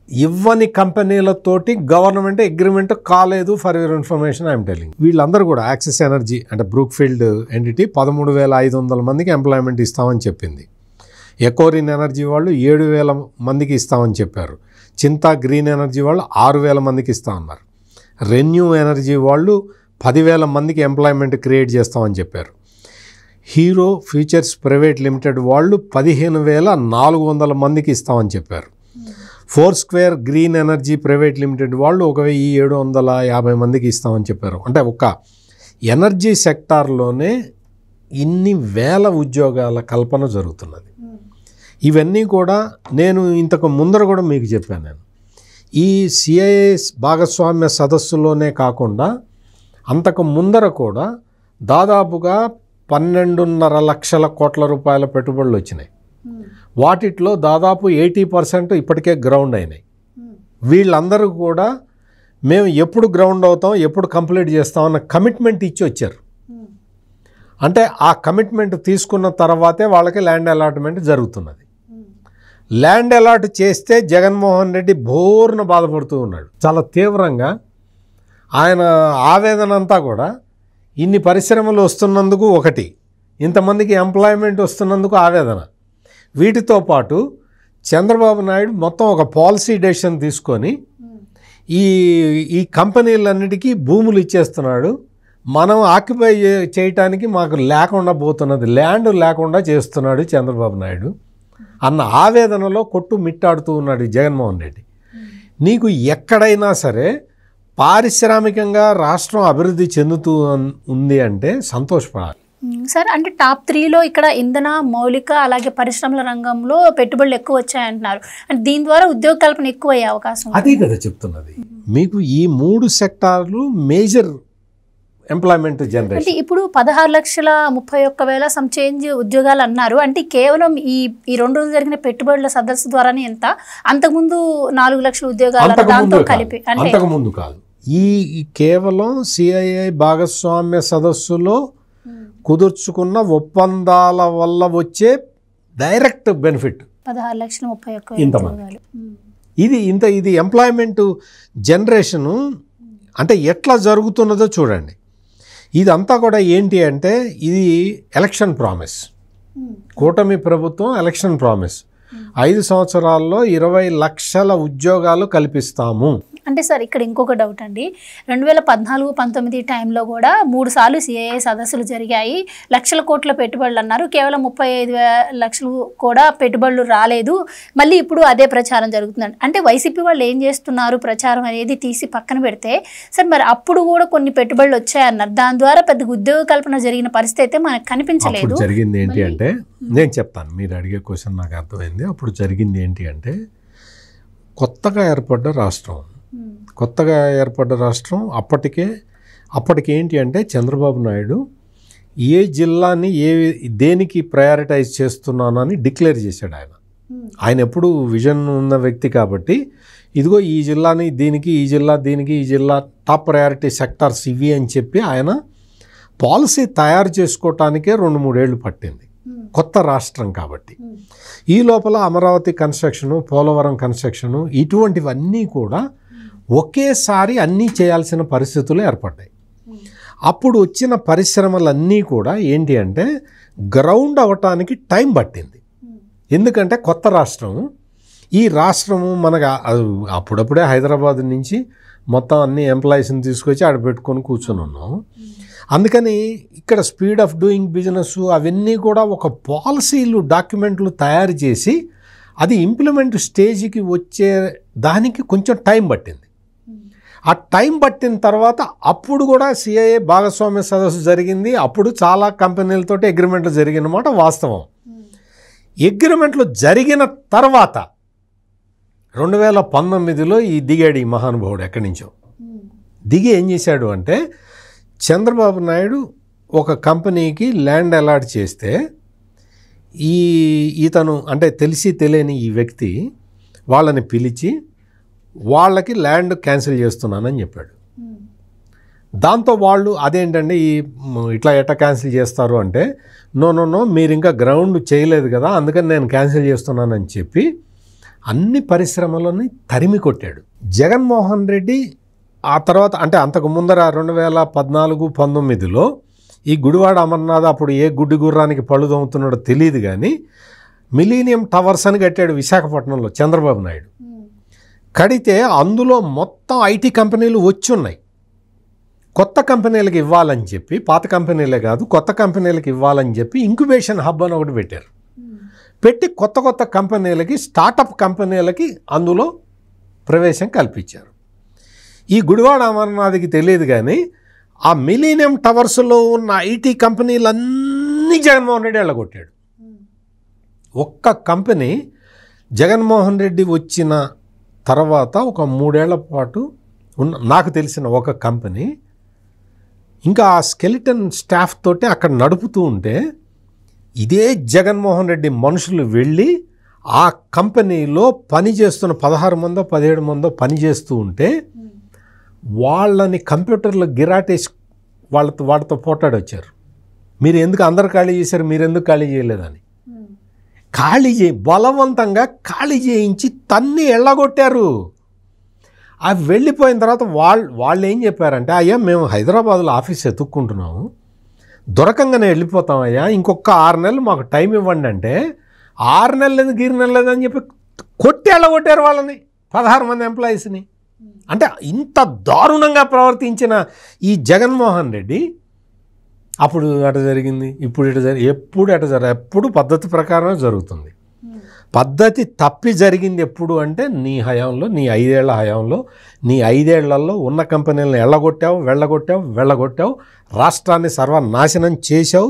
ఇవ్వని కంపెనీలతోటి గవర్నమెంట్ అగ్రిమెంట్ కాలేదు. For your information I'm telling. వీళ్ళందరూ కూడా యాక్సెస్ ఎనర్జీ అంటే బ్రూక్ఫీల్డ్ ఎంటిటీ 13,500 మందికి ఎంప్లాయ్మెంట్ ఇస్తామని చెప్పింది. ఎకోరిన్ ఎనర్జీ వాళ్ళు 7,000 మందికి ఇస్తామని చెప్పారు. చింతా గ్రీన్ ఎనర్జీ వాళ్ళు 6,000 మందికి ఇస్తామన్నారు. రెన్యూ ఎనర్జీ వాళ్ళు 10,000 మందికి ఎంప్లాయ్మెంట్ క్రియేట్ చేస్తామని చెప్పారు. హీరో ఫ్యూచర్స్ ప్రైవేట్ లిమిటెడ్ వాళ్ళు 15,400 మందికి ఇస్తామని చెప్పారు. Foursquare green energy private limited వాళ్ళు 1,750 మందికి ఇస్తామని చెప్పారు. అంటే ఒక ఎనర్జీ సెక్టార్లోనే ఇన్ని వేల ఉద్యోగాల కల్పన జరుగుతున్నది. ఇవన్నీ కూడా నేను ఇంతకు ముందర కూడా మీకు చెప్పాను. నేను ఈ సిఐఎస్ భాగస్వామ్య సదస్సులోనే కాకుండా అంతకు ముందర కూడా దాదాపుగా 12.5 లక్షల కోట్ల రూపాయల పెట్టుబడులు వచ్చినాయి. వాటిట్లో దాదాపు 80% ఇప్పటికే గ్రౌండ్ అయినాయి. వీళ్ళందరూ కూడా మేము ఎప్పుడు గ్రౌండ్ అవుతాం, ఎప్పుడు కంప్లీట్ చేస్తాం అన్న కమిట్మెంట్ ఇచ్చి వచ్చారు. అంటే ఆ కమిట్మెంట్ తీసుకున్న తర్వాతే వాళ్ళకి ల్యాండ్ అలాట్మెంట్ జరుగుతున్నది. ల్యాండ్ అలాట్ చేస్తే జగన్మోహన్ రెడ్డి బోర్న బాధపడుతూ ఉన్నాడు చాలా తీవ్రంగా. ఆయన ఆవేదన అంతా కూడా ఇన్ని పరిశ్రమలు వస్తున్నందుకు ఒకటి, ఇంతమందికి ఎంప్లాయ్మెంట్ వస్తున్నందుకు ఆవేదన. వీటితో పాటు చంద్రబాబు నాయుడు మొత్తం ఒక పాలసీ డెసిషన్ తీసుకొని ఈ కంపెనీలన్నిటికీ భూములు ఇచ్చేస్తున్నాడు. మనం ఆక్యుపై చేయటానికి మాకు లేకుండా పోతున్నది, ల్యాండ్ లేకుండా చేస్తున్నాడు చంద్రబాబు నాయుడు అన్న ఆవేదనలో కొట్టు మిట్టాడుతూ ఉన్నాడు జగన్మోహన్ రెడ్డి. నీకు ఎక్కడైనా సరే పారిశ్రామికంగా రాష్ట్రం అభివృద్ధి చెందుతూ ఉంది అంటే సంతోషపడాలి సార్. అంటే టాప్ 3లో ఇక్కడ ఇంధన, మౌలిక, అలాగే పరిశ్రమల రంగంలో పెట్టుబడులు ఎక్కువ వచ్చాయంటున్నారు. అంటే దీని ద్వారా ఉద్యోగ కల్పన ఎక్కువ అయ్యే అవకాశం ఉంది. అదే కదా చెప్తున్నది. మీకు ఈ 3 సెక్టార్లు మేజర్ ఎంప్లాయ్మెంట్ జనరేషన్. అంటే ఇప్పుడు 16,31,000 సమ్ చేంజ్ ఉద్యోగాలు అన్నారు. అంటే కేవలం ఈ 2 రోజులు జరిగిన పెట్టుబడుల సదస్సు ద్వారానే ఎంత? అంతకుముందు 4 లక్షల ఉద్యోగాలు దాంతో కలిపి అంటే అంతకుముందు కాదు. ఈ కేవలం సిఐఐ భాగస్వామ్య సదస్సులో కుదుర్చుకున్న ఒప్పందాల వల్ల వచ్చే డైరెక్ట్ బెనిఫిట్ 16,31,000. ఇది ఎంప్లాయ్మెంట్ జనరేషను అంటే ఎట్లా జరుగుతున్నదో చూడండి. ఇదంతా కూడా ఏంటి అంటే ఇది ఎలక్షన్ ప్రామిస్. కూటమి ప్రభుత్వం ఎలక్షన్ ప్రామిస్. 5 సంవత్సరాల్లో 20 లక్షల ఉద్యోగాలు కల్పిస్తాము. అంటే సార్ ఇక్కడ ఇంకొక డౌట్ అండి. 2014-19 టైంలో కూడా 3 సార్లు సిఐఐ సదస్సులు జరిగాయి. లక్షల కోట్ల పెట్టుబడులు అన్నారు. కేవలం 35 లక్షలు కూడా పెట్టుబడులు రాలేదు. మళ్ళీ ఇప్పుడు అదే ప్రచారం జరుగుతుందండి. అంటే వైసీపీ వాళ్ళు ఏం చేస్తున్నారు, ప్రచారం అనేది తీసి పక్కన పెడితే సార్ మరి అప్పుడు కూడా కొన్ని పెట్టుబడులు వచ్చాయన్నారు. దాని ద్వారా పెద్ద ఉద్యోగ కల్పన జరిగిన పరిస్థితి అయితే మనకు కనిపించలేదు. జరిగింది ఏంటి అంటే నేను చెప్తాను, మీరు అడిగే క్వశ్చన్ నాకు అర్థమైంది. అప్పుడు జరిగింది ఏంటి అంటే కొత్తగా ఏర్పడ్డ రాష్ట్రం అప్పటికి ఏంటి అంటే చంద్రబాబు నాయుడు ఏ జిల్లాని దేనికి ప్రయారిటైజ్ చేస్తున్నానని డిక్లేర్ చేశాడు. ఆయన ఎప్పుడు విజన్ ఉన్న వ్యక్తి కాబట్టి ఇదిగో ఈ జిల్లాని దీనికి, ఈ జిల్లా దీనికి, ఈ జిల్లా టాప్ ప్రయారిటీ సెక్టార్స్ ఇవి అని చెప్పి ఆయన పాలసీ తయారు చేసుకోవటానికే 2-3 ఏళ్ళు పట్టింది, కొత్త రాష్ట్రం కాబట్టి. ఈ లోపల అమరావతి కన్స్ట్రక్షను, పోలవరం కన్స్ట్రక్షను ఇటువంటివన్నీ కూడా ఒకేసారి అన్నీ చేయాల్సిన పరిస్థితులు ఏర్పడ్డాయి. అప్పుడు వచ్చిన పరిశ్రమలన్నీ కూడా ఏంటి అంటే గ్రౌండ్ అవ్వటానికి టైం పట్టింది. ఎందుకంటే కొత్త రాష్ట్రం, ఈ రాష్ట్రము మనకు అప్పుడప్పుడే హైదరాబాద్ నుంచి మొత్తం అన్ని ఎంప్లాయీస్ని తీసుకొచ్చి ఆడ పెట్టుకొని కూర్చొని ఉన్నాం. అందుకని ఇక్కడ స్పీడ్ ఆఫ్ డూయింగ్ బిజినెస్ అవన్నీ కూడా ఒక పాలసీలు డాక్యుమెంట్లు తయారు చేసి అది ఇంప్లిమెంట్ స్టేజ్కి వచ్చే దానికి కొంచెం టైం పట్టింది. ఆ టైం పట్టిన తర్వాత అప్పుడు కూడా సిఐఏ భాగస్వామ్య సదస్సు జరిగింది. అప్పుడు చాలా కంపెనీలతోటి అగ్రిమెంట్లు జరిగినమాట వాస్తవం. అగ్రిమెంట్లు జరిగిన తర్వాత 2019లో దిగాడు ఈ మహానుభావుడు. ఎక్కడి నుంచో దిగి ఏం చేశాడు అంటే చంద్రబాబు నాయుడు ఒక కంపెనీకి ల్యాండ్ అలాట్ చేస్తే ఇతను అంటే తెలిసి తెలియని ఈ వ్యక్తి వాళ్ళని పిలిచి వాళ్ళకి ల్యాండ్ క్యాన్సిల్ చేస్తున్నానని చెప్పాడు. దాంతో వాళ్ళు అదేంటండి ఇట్లా ఎట్లా క్యాన్సిల్ చేస్తారు అంటే నో మీరు ఇంకా గ్రౌండ్ చేయలేదు కదా అందుకని నేను క్యాన్సిల్ చేస్తున్నానని చెప్పి అన్ని పరిశ్రమలని తరిమి కొట్టాడు జగన్మోహన్ రెడ్డి. ఆ తర్వాత అంటే అంతకు ముందర 2014-19లో ఈ గుడివాడ అమర్నాథ్ అప్పుడు ఏ గుడ్డి గుర్రానికి పళ్ళు తోముతున్నాడో తెలియదు కానీ మిలీనియం టవర్స్ అని కట్టాడు విశాఖపట్నంలో చంద్రబాబు నాయుడు. కడితే అందులో మొత్తం ఐటీ కంపెనీలు వచ్చున్నాయి. కొత్త కంపెనీలకు ఇవ్వాలని చెప్పి, పాత కంపెనీలే కాదు కొత్త కంపెనీలకు ఇవ్వాలని చెప్పి ఇంక్యుబేషన్ హబ్ అని ఒకటి పెట్టారు. పెట్టి కొత్త కంపెనీలకి, స్టార్టప్ కంపెనీలకి అందులో ప్రవేశం కల్పించారు. ఈ గుడివాడ అమర్నాథ్కి తెలియదు కానీ ఆ మిలీనియం టవర్స్లో ఉన్న ఐటీ కంపెనీలన్నీ జగన్మోహన్ రెడ్డి వెళ్ళగొట్టాడు. ఒక్క కంపెనీ జగన్మోహన్ రెడ్డి వచ్చిన తర్వాత ఒక 3 ఏళ్ల పాటు నాకు తెలిసిన ఒక కంపెనీ ఇంకా ఆ స్కెలిటన్ స్టాఫ్ తోటి అక్కడ నడుపుతూ ఉంటే ఇదే జగన్మోహన్ రెడ్డి మనుషులు వెళ్ళి ఆ కంపెనీలో పనిచేస్తున్న 16 మందో 17 మందో పనిచేస్తూ ఉంటే వాళ్ళని కంప్యూటర్లో గిరాటేసి వాటితో పోటాడు వచ్చారు. మీరు ఎందుకు అందరు ఖాళీ చేశారు, మీరు ఎందుకు ఖాళీ చేయలేదని. బలవంతంగా ఖాళీ చేయించి తన్ని ఎళ్ళగొట్టారు. అవి వెళ్ళిపోయిన తర్వాత వాళ్ళు ఏం చెప్పారంటే, అయ్యా మేము హైదరాబాద్లో ఆఫీస్ ఎత్తుక్కుంటున్నాము, దొరకంగానే వెళ్ళిపోతామయ్యా, ఇంకొక 6 నెలలు మాకు టైం ఇవ్వండి అంటే 6 నెలలు లేదు గిరి నెలలు లేదని చెప్పి కొట్టి ఎళ్ళగొట్టారు వాళ్ళని, 16 మంది ఎంప్లాయీస్ని. అంటే ఇంత దారుణంగా ప్రవర్తించిన ఈ జగన్మోహన్ రెడ్డి అప్పుడు అట జరిగింది, ఇప్పుడు ఎప్పుడు పద్ధతి ప్రకారమే జరుగుతుంది. పద్ధతి తప్పి జరిగింది ఎప్పుడు అంటే నీ హయాంలో, నీ 5 ఏళ్ల హయాంలో, నీ 5 ఏళ్లలో ఉన్న కంపెనీలను వెళ్ళగొట్టావు, రాష్ట్రాన్ని సర్వనాశనం చేశావు.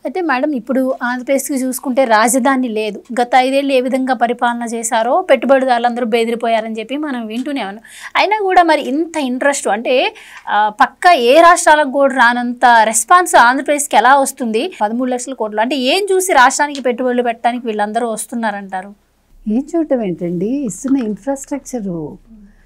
అయితే మేడం, ఇప్పుడు ఆంధ్రప్రదేశ్కి చూసుకుంటే రాజధాని లేదు. గత 5 ఏళ్ళు ఏ విధంగా పరిపాలన చేశారో పెట్టుబడిదారులందరూ బెదిరిపోయారని చెప్పి మనం వింటూనే ఉన్నాం. అయినా కూడా మరి ఇంత ఇంట్రెస్ట్ అంటే పక్క ఏ రాష్ట్రాలకు కూడా రానంత రెస్పాన్స్ ఆంధ్రప్రదేశ్కి ఎలా వస్తుంది? 13 లక్షల కోట్లు అంటే ఏం చూసి రాష్ట్రానికి పెట్టుబడులు పెట్టడానికి వీళ్ళందరూ వస్తున్నారంటారు? ఏం చూడటం ఏంటండి, ఇస్తున్న ఇన్ఫ్రాస్ట్రక్చరు.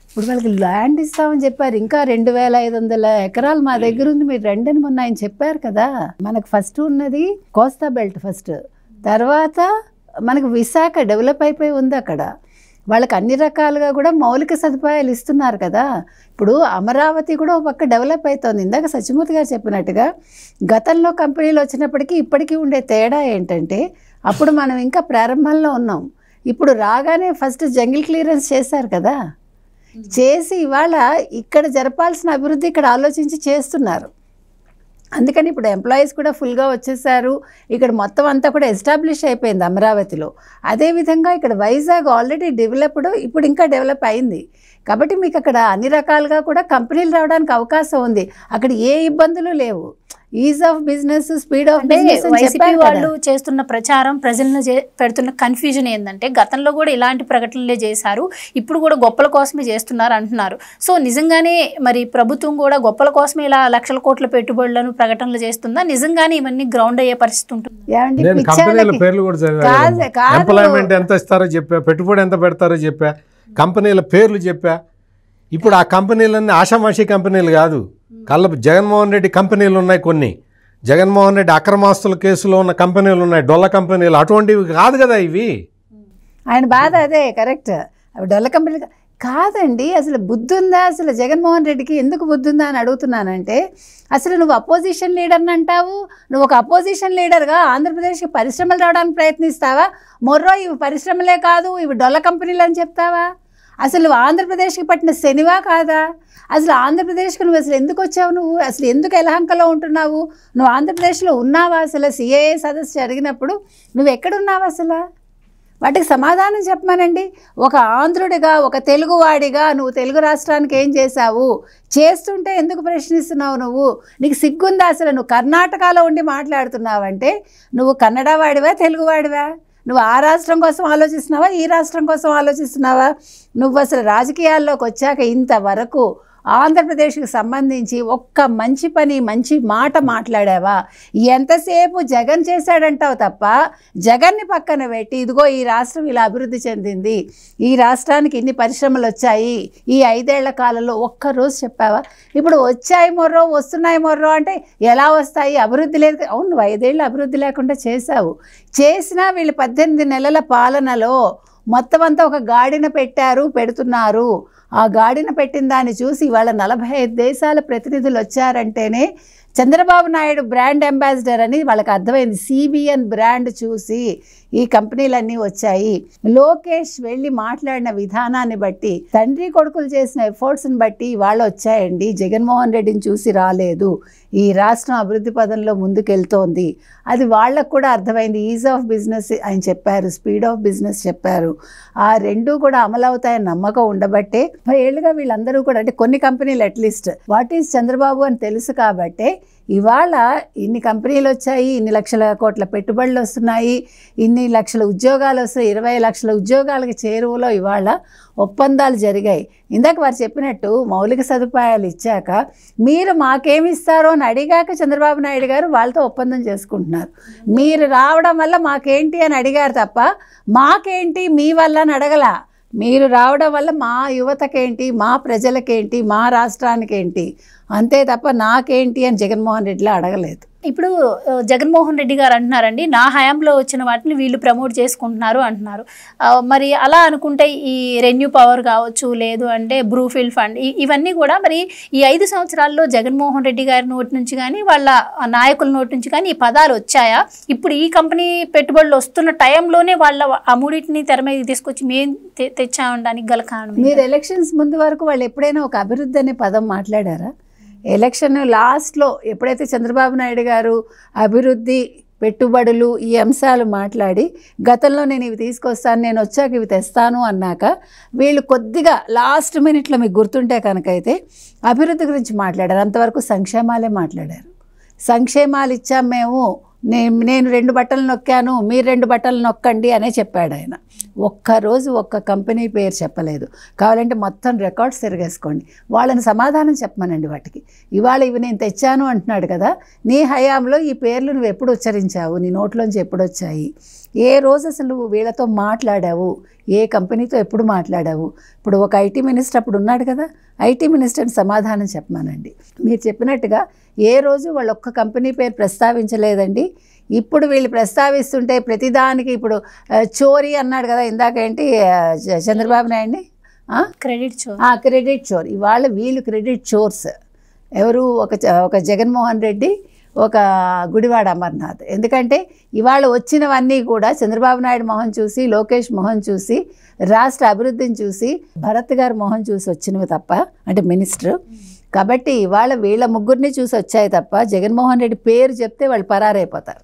ఇప్పుడు వాళ్ళకి ల్యాండ్ ఇస్తామని చెప్పారు, ఇంకా 2500 ఎకరాలు మా దగ్గర ఉంది, మీరు రెండని మొన్న ఆయన చెప్పారు కదా. మనకు ఫస్ట్ ఉన్నది కోస్తా బెల్ట్ ఫస్ట్, తర్వాత మనకు విశాఖ డెవలప్ అయిపోయి ఉంది. అక్కడ వాళ్ళకి అన్ని రకాలుగా కూడా మౌలిక సదుపాయాలు ఇస్తున్నారు కదా. ఇప్పుడు అమరావతి కూడా ఒక పక్క డెవలప్ అవుతుంది. ఇందాక సత్యమూర్తి గారు చెప్పినట్టుగా గతంలో కంపెనీలు వచ్చినప్పటికీ ఇప్పటికీ ఉండే తేడా ఏంటంటే, అప్పుడు మనం ఇంకా ప్రారంభంలో ఉన్నాం. ఇప్పుడు రాగానే ఫస్ట్ జంగిల్ క్లియరెన్స్ చేశారు కదా, చేసి ఇవాళ ఇక్కడ జరపాల్సిన అభివృద్ధి ఇక్కడ ఆలోచించి చేస్తున్నారు. అందుకని ఇప్పుడు ఎంప్లాయీస్ కూడా ఫుల్గా వచ్చేసారు. ఇక్కడ మొత్తం అంతా కూడా ఎస్టాబ్లిష్ అయిపోయింది అమరావతిలో. అదేవిధంగా ఇక్కడ వైజాగ్ ఆల్రెడీ డెవలప్డ్, ఇప్పుడు ఇంకా డెవలప్ అయింది. కాబట్టి మీకు అక్కడ అన్ని రకాలుగా కూడా కంపెనీలు రావడానికి అవకాశం ఉంది. అక్కడ ఏ ఇబ్బందులు లేవు. Is of business, speed of business. YCP వాళ్ళు చేస్తున్న ప్రచారం, ప్రజలను పెడుతున్న కన్ఫ్యూజన్ ఏంటంటే, గతంలో కూడా ఇలాంటి ప్రకటనలే చేశారు, ఇప్పుడు కూడా గొప్పల కోసమే చేస్తున్నారు అంటున్నారు. సో నిజంగానే మరి ప్రభుత్వం కూడా గొప్పల కోసమే ఇలా లక్షల కోట్ల పెట్టుబడులను ప్రకటనలు చేస్తుందా? నిజంగానే ఇవన్నీ గ్రౌండ్ అయ్యే పరిస్థితి ఉంటుంది? ఎంప్లాయ్మెంట్ ఎంత ఇస్తారో చెప్పా, పెట్టుబడి ఎంత పెడతారో చెప్పా, కంపెనీల పేర్లు చెప్పా. ఇప్పుడు ఆ కంపెనీలన్నీ ఆషామాషి కంపెనీలు కాదు, జగన్మోహన్ రెడ్డి కంపెనీలు ఉన్నాయి, కొన్ని జగన్మోహన్ రెడ్డి అక్రమాస్తుల కేసులో ఉన్న కంపెనీలు ఉన్నాయి, డొల్ల కంపెనీలు. అటువంటివి కాదు కదా ఇవి. ఆయన బాధ అదే, కరెక్ట్. అవి డొల్ల కంపెనీలు కాదండి. అసలు బుద్ధి ఉందా అసలు జగన్మోహన్ రెడ్డికి? ఎందుకు బుద్ధి ఉందా అని అడుగుతున్నానంటే, అసలు నువ్వు అపోజిషన్ లీడర్ని అంటావు, నువ్వు ఒక అపోజిషన్ లీడర్గా ఆంధ్రప్రదేశ్కి పరిశ్రమలు రావడానికి ప్రయత్నిస్తావా? మొర్రో ఇవి పరిశ్రమలే కాదు, ఇవి డొల్ల కంపెనీలు అని చెప్తావా? అసలు ఆంధ్రప్రదేశ్కి పట్టిన శనివా కాదా? అసలు ఆంధ్రప్రదేశ్కి నువ్వు అసలు ఎందుకు వచ్చావు? నువ్వు అసలు ఎందుకు ఎలహంకలో ఉంటున్నావు? నువ్వు ఆంధ్రప్రదేశ్లో ఉన్నావా? అసలు సిఏఏ సదస్సు జరిగినప్పుడు నువ్వు ఎక్కడున్నావు? అసలు వాటికి సమాధానం చెప్పమనండి. ఒక ఆంధ్రుడిగా, ఒక తెలుగువాడిగా నువ్వు తెలుగు రాష్ట్రానికి ఏం చేశావు? చేస్తుంటే ఎందుకు ప్రశ్నిస్తున్నావు? నువ్వు నీకు సిగ్గుందా అసలు? నువ్వు కర్ణాటకలో ఉండి మాట్లాడుతున్నావంటే నువ్వు కన్నడ వాడివా, తెలుగువాడివా? నువ్వు ఆ రాష్ట్రం కోసం ఆలోచిస్తున్నావా, ఈ రాష్ట్రం కోసం ఆలోచిస్తున్నావా? నువ్వు అసలు రాజకీయాల్లోకి వచ్చాక ఇంతవరకు ఆంధ్రప్రదేశ్కి సంబంధించి ఒక్క మంచి పని, మంచి మాట మాట్లాడావా? ఎంతసేపు జగన్ చేశాడంటావు తప్ప, జగన్ని పక్కన పెట్టి ఇదిగో ఈ రాష్ట్రం ఇలా అభివృద్ధి చెందింది, ఈ రాష్ట్రానికి ఇన్ని పరిశ్రమలు వచ్చాయి ఈ 5 ఏళ్ల కాలంలో ఒక్కరోజు చెప్పావా? ఇప్పుడు వచ్చాయి మొర్రో, వస్తున్నాయి మొర్రో అంటే ఎలా వస్తాయి? అభివృద్ధి లేదు. అవును, నువ్వు 5 ఏళ్ళు అభివృద్ధి లేకుండా చేశావు. చేసినా వీళ్ళు 18 నెలల పాలనలో మొత్తం అంతా ఒక గాడిన పెట్టారు, పెడుతున్నారు. ఆ గాడిన పెట్టిన దాన్ని చూసి ఇవాళ 45 దేశాల ప్రతినిధులు వచ్చారంటేనే చంద్రబాబు నాయుడు బ్రాండ్ అంబాసిడర్ అని వాళ్ళకి అర్థమైంది. సిబిఎన్ బ్రాండ్ చూసి ఈ కంపెనీలన్నీ వచ్చాయి. లోకేష్ వెళ్ళి మాట్లాడిన విధానాన్ని బట్టి, తండ్రి కొడుకులు చేసిన ఎఫర్ట్స్ని బట్టి వాళ్ళు వచ్చాయండి. జగన్మోహన్ రెడ్డిని చూసి రాలేదు. ఈ రాష్ట్రం అభివృద్ధి పదంలో ముందుకెళ్తోంది. అది వాళ్ళకు కూడా అర్థమైంది. ఈజ్ ఆఫ్ బిజినెస్ ఆయన చెప్పారు, స్పీడ్ ఆఫ్ బిజినెస్ చెప్పారు. ఆ రెండూ కూడా అమలవుతాయని నమ్మకం ఉండబట్టే 10 ఏళ్ళుగా వీళ్ళందరూ కూడా, అంటే కొన్ని కంపెనీలు అట్లీస్ట్ వాట్ ఈజ్ చంద్రబాబు అని తెలుసు కాబట్టే ఇవాళ ఇన్ని కంపెనీలు వచ్చాయి, ఇన్ని లక్షల కోట్ల పెట్టుబడులు వస్తున్నాయి, ఇన్ని లక్షల ఉద్యోగాలు వస్తాయి. 20 లక్షల ఉద్యోగాలకు చేరువలో ఇవాళ ఒప్పందాలు జరిగాయి. ఇందాక వారు చెప్పినట్టు మౌలిక సదుపాయాలు ఇచ్చాక మీరు మాకేమిస్తారో అని అడిగాక చంద్రబాబు నాయుడు గారు వాళ్ళతో ఒప్పందం చేసుకుంటున్నారు. మీరు రావడం వల్ల మాకేంటి అని అడిగారు తప్ప మాకేంటి మీ వల్ల అని అడగలా. మీరు రావడం వల్ల మా యువతకేంటి, మా ప్రజలకేంటి, మా రాష్ట్రానికేంటి, అంతే తప్ప నాకేంటి అని జగన్మోహన్ రెడ్డిలో అడగలేదు. ఇప్పుడు జగన్మోహన్ రెడ్డి గారు అంటున్నారండి, నా హయాంలో వచ్చిన వాటిని వీళ్ళు ప్రమోట్ చేసుకుంటున్నారు అంటున్నారు. మరి అలా అనుకుంటే ఈ రెన్యూ పవర్ కావచ్చు, లేదు అంటే బ్రూఫిల్ ఫండ్, ఇవన్నీ కూడా మరి ఈ 5 సంవత్సరాల్లో జగన్మోహన్ రెడ్డి గారి నోటి నుంచి కానీ వాళ్ళ నాయకుల నోటి నుంచి కానీ ఈ పదాలు వచ్చాయా? ఇప్పుడు ఈ కంపెనీ పెట్టుబడులు వస్తున్న టైంలోనే వాళ్ళ ఆ మూడింటిని తెర మీద తీసుకొచ్చి మేము తెచ్చామనడానికి గల కారణం? మీరు ఎలక్షన్స్ ముందు వరకు వాళ్ళు ఎప్పుడైనా ఒక అభివృద్ధి అనే పదం మాట్లాడారా? ఎలక్షన్ లాస్ట్లో ఎప్పుడైతే చంద్రబాబు నాయుడు గారు అభివృద్ధి, పెట్టుబడులు ఈ అంశాలు మాట్లాడి గతంలో నేను ఇవి తీసుకొస్తాను, నేను వచ్చాక ఇవి తెస్తాను అన్నాక వీళ్ళు కొద్దిగా లాస్ట్ మినిట్లో మీకు గుర్తుంటే కనుకైతే అభివృద్ధి గురించి మాట్లాడారు. అంతవరకు సంక్షేమాలే మాట్లాడారు. సంక్షేమాలు ఇచ్చాం మేము, నేను 2 బట్టలు నొక్కాను, మీరు 2 బట్టలు నొక్కండి అనే చెప్పాడు ఆయన. ఒక్కరోజు ఒక్క కంపెనీ పేరు చెప్పలేదు. కావాలంటే మొత్తం రికార్డ్స్ తిరిగేసుకోండి, వాళ్ళని సమాధానం చెప్పమనండి వాటికి. ఇవాళ ఇవి నేను తెచ్చాను అంటున్నాడు కదా, నీ హయాంలో ఈ పేర్లు నువ్వు ఎప్పుడు ఉచ్చరించావు, నీ నోట్లోంచి ఎప్పుడు వచ్చాయి, ఏ రోజు అసలు నువ్వు వీళ్ళతో మాట్లాడావు, ఏ కంపెనీతో ఎప్పుడు మాట్లాడావు? ఇప్పుడు ఒక ఐటీ మినిస్టర్ అప్పుడు ఉన్నాడు కదా, ఐటీ మినిస్టర్ని సమాధానం చెప్పమానండి. మీరు చెప్పినట్టుగా ఏ రోజు వాళ్ళు ఒక్క కంపెనీ పేరు ప్రస్తావించలేదండి. ఇప్పుడు వీళ్ళు ప్రస్తావిస్తుంటే ప్రతిదానికి ఇప్పుడు చోరీ అన్నాడు కదా ఇందాక, ఏంటి చంద్రబాబు నాయుడిని క్రెడిట్ చోర్. ఇవాళ వీళ్ళు క్రెడిట్ చోర్స్ ఎవరు? ఒక జగన్మోహన్ రెడ్డి, ఒక గుడివాడ అమర్నాథ్. ఎందుకంటే ఇవాళ వచ్చినవన్నీ కూడా చంద్రబాబు నాయుడు మొహం చూసి, లోకేష్ మొహం చూసి, రాష్ట్ర అభివృద్ధిని చూసి, భరత్ గారి మొహం చూసి వచ్చినవి తప్ప, అంటే మినిస్టర్ కాబట్టి ఇవాళ వీళ్ళ ముగ్గురిని చూసి వచ్చాయి తప్ప జగన్మోహన్ రెడ్డి పేరు చెప్తే వాళ్ళు పరారైపోతారు.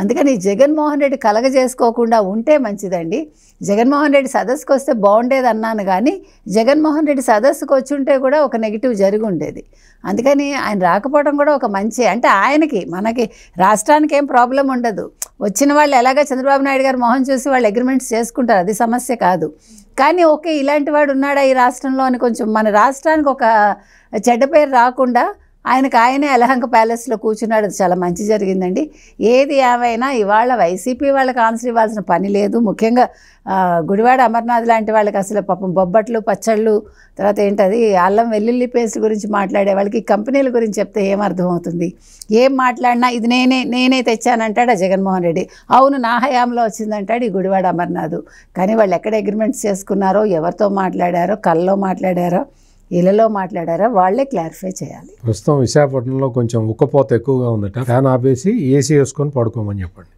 అందుకని జగన్మోహన్ రెడ్డి కలగజేసుకోకుండా ఉంటే మంచిదండి. జగన్మోహన్ రెడ్డి సదస్సుకు వస్తే బాగుండేది అన్నాను, కానీ జగన్మోహన్ రెడ్డి సదస్సుకు వచ్చి ఉంటే కూడా ఒక నెగిటివ్ జరిగి ఉండేది. అందుకని ఆయన రాకపోవడం కూడా ఒక మంచి, అంటే ఆయనకి మనకి రాష్ట్రానికి ఏం ప్రాబ్లం ఉండదు. వచ్చిన వాళ్ళు ఎలాగ చంద్రబాబు నాయుడు గారు మొహం చూసి వాళ్ళు అగ్రిమెంట్స్ చేసుకుంటారు, అది సమస్య కాదు. కానీ ఓకే ఇలాంటి వాడు ఉన్నాడా ఈ రాష్ట్రంలో అని కొంచెం మన రాష్ట్రానికి ఒక చెడ్డ పేరు రాకుండా ఆయనే యలహంక ప్యాలెస్లో కూర్చున్నాడు. అది చాలా మంచి జరిగిందండి. ఏది ఏమైనా ఇవాళ వైసీపీ వాళ్ళకి ఆన్సర్ ఇవ్వాల్సిన పని లేదు. ముఖ్యంగా గుడివాడ అమర్నాథ్ లాంటి వాళ్ళకి అసలు పాపం బొబ్బట్లు, పచ్చళ్ళు, తర్వాత ఏంటది అల్లం వెల్లుల్లి పేస్ట్ గురించి మాట్లాడే వాళ్ళకి కంపెనీల గురించి చెప్తే ఏమర్థం అవుతుంది? ఏం మాట్లాడినా ఇది నేనే తెచ్చానంటాడు జగన్మోహన్ రెడ్డి. అవును నా హయాంలో వచ్చిందంటాడు ఈ గుడివాడ అమర్నాథ్. కానీ వాళ్ళు ఎక్కడ అగ్రిమెంట్స్ చేసుకున్నారో, ఎవరితో మాట్లాడారో, కల్లో మాట్లాడారో, ఇళ్ళలో మాట్లాడారా, వాళ్ళే క్లారిఫై చేయాలి. ప్రస్తుతం విశాఖపట్నంలో కొంచెం ఉక్కపోత ఎక్కువగా ఉందట, ఫ్యాన్ ఆపేసి ఏసీ వేసుకొని పడుకోమని చెప్పండి.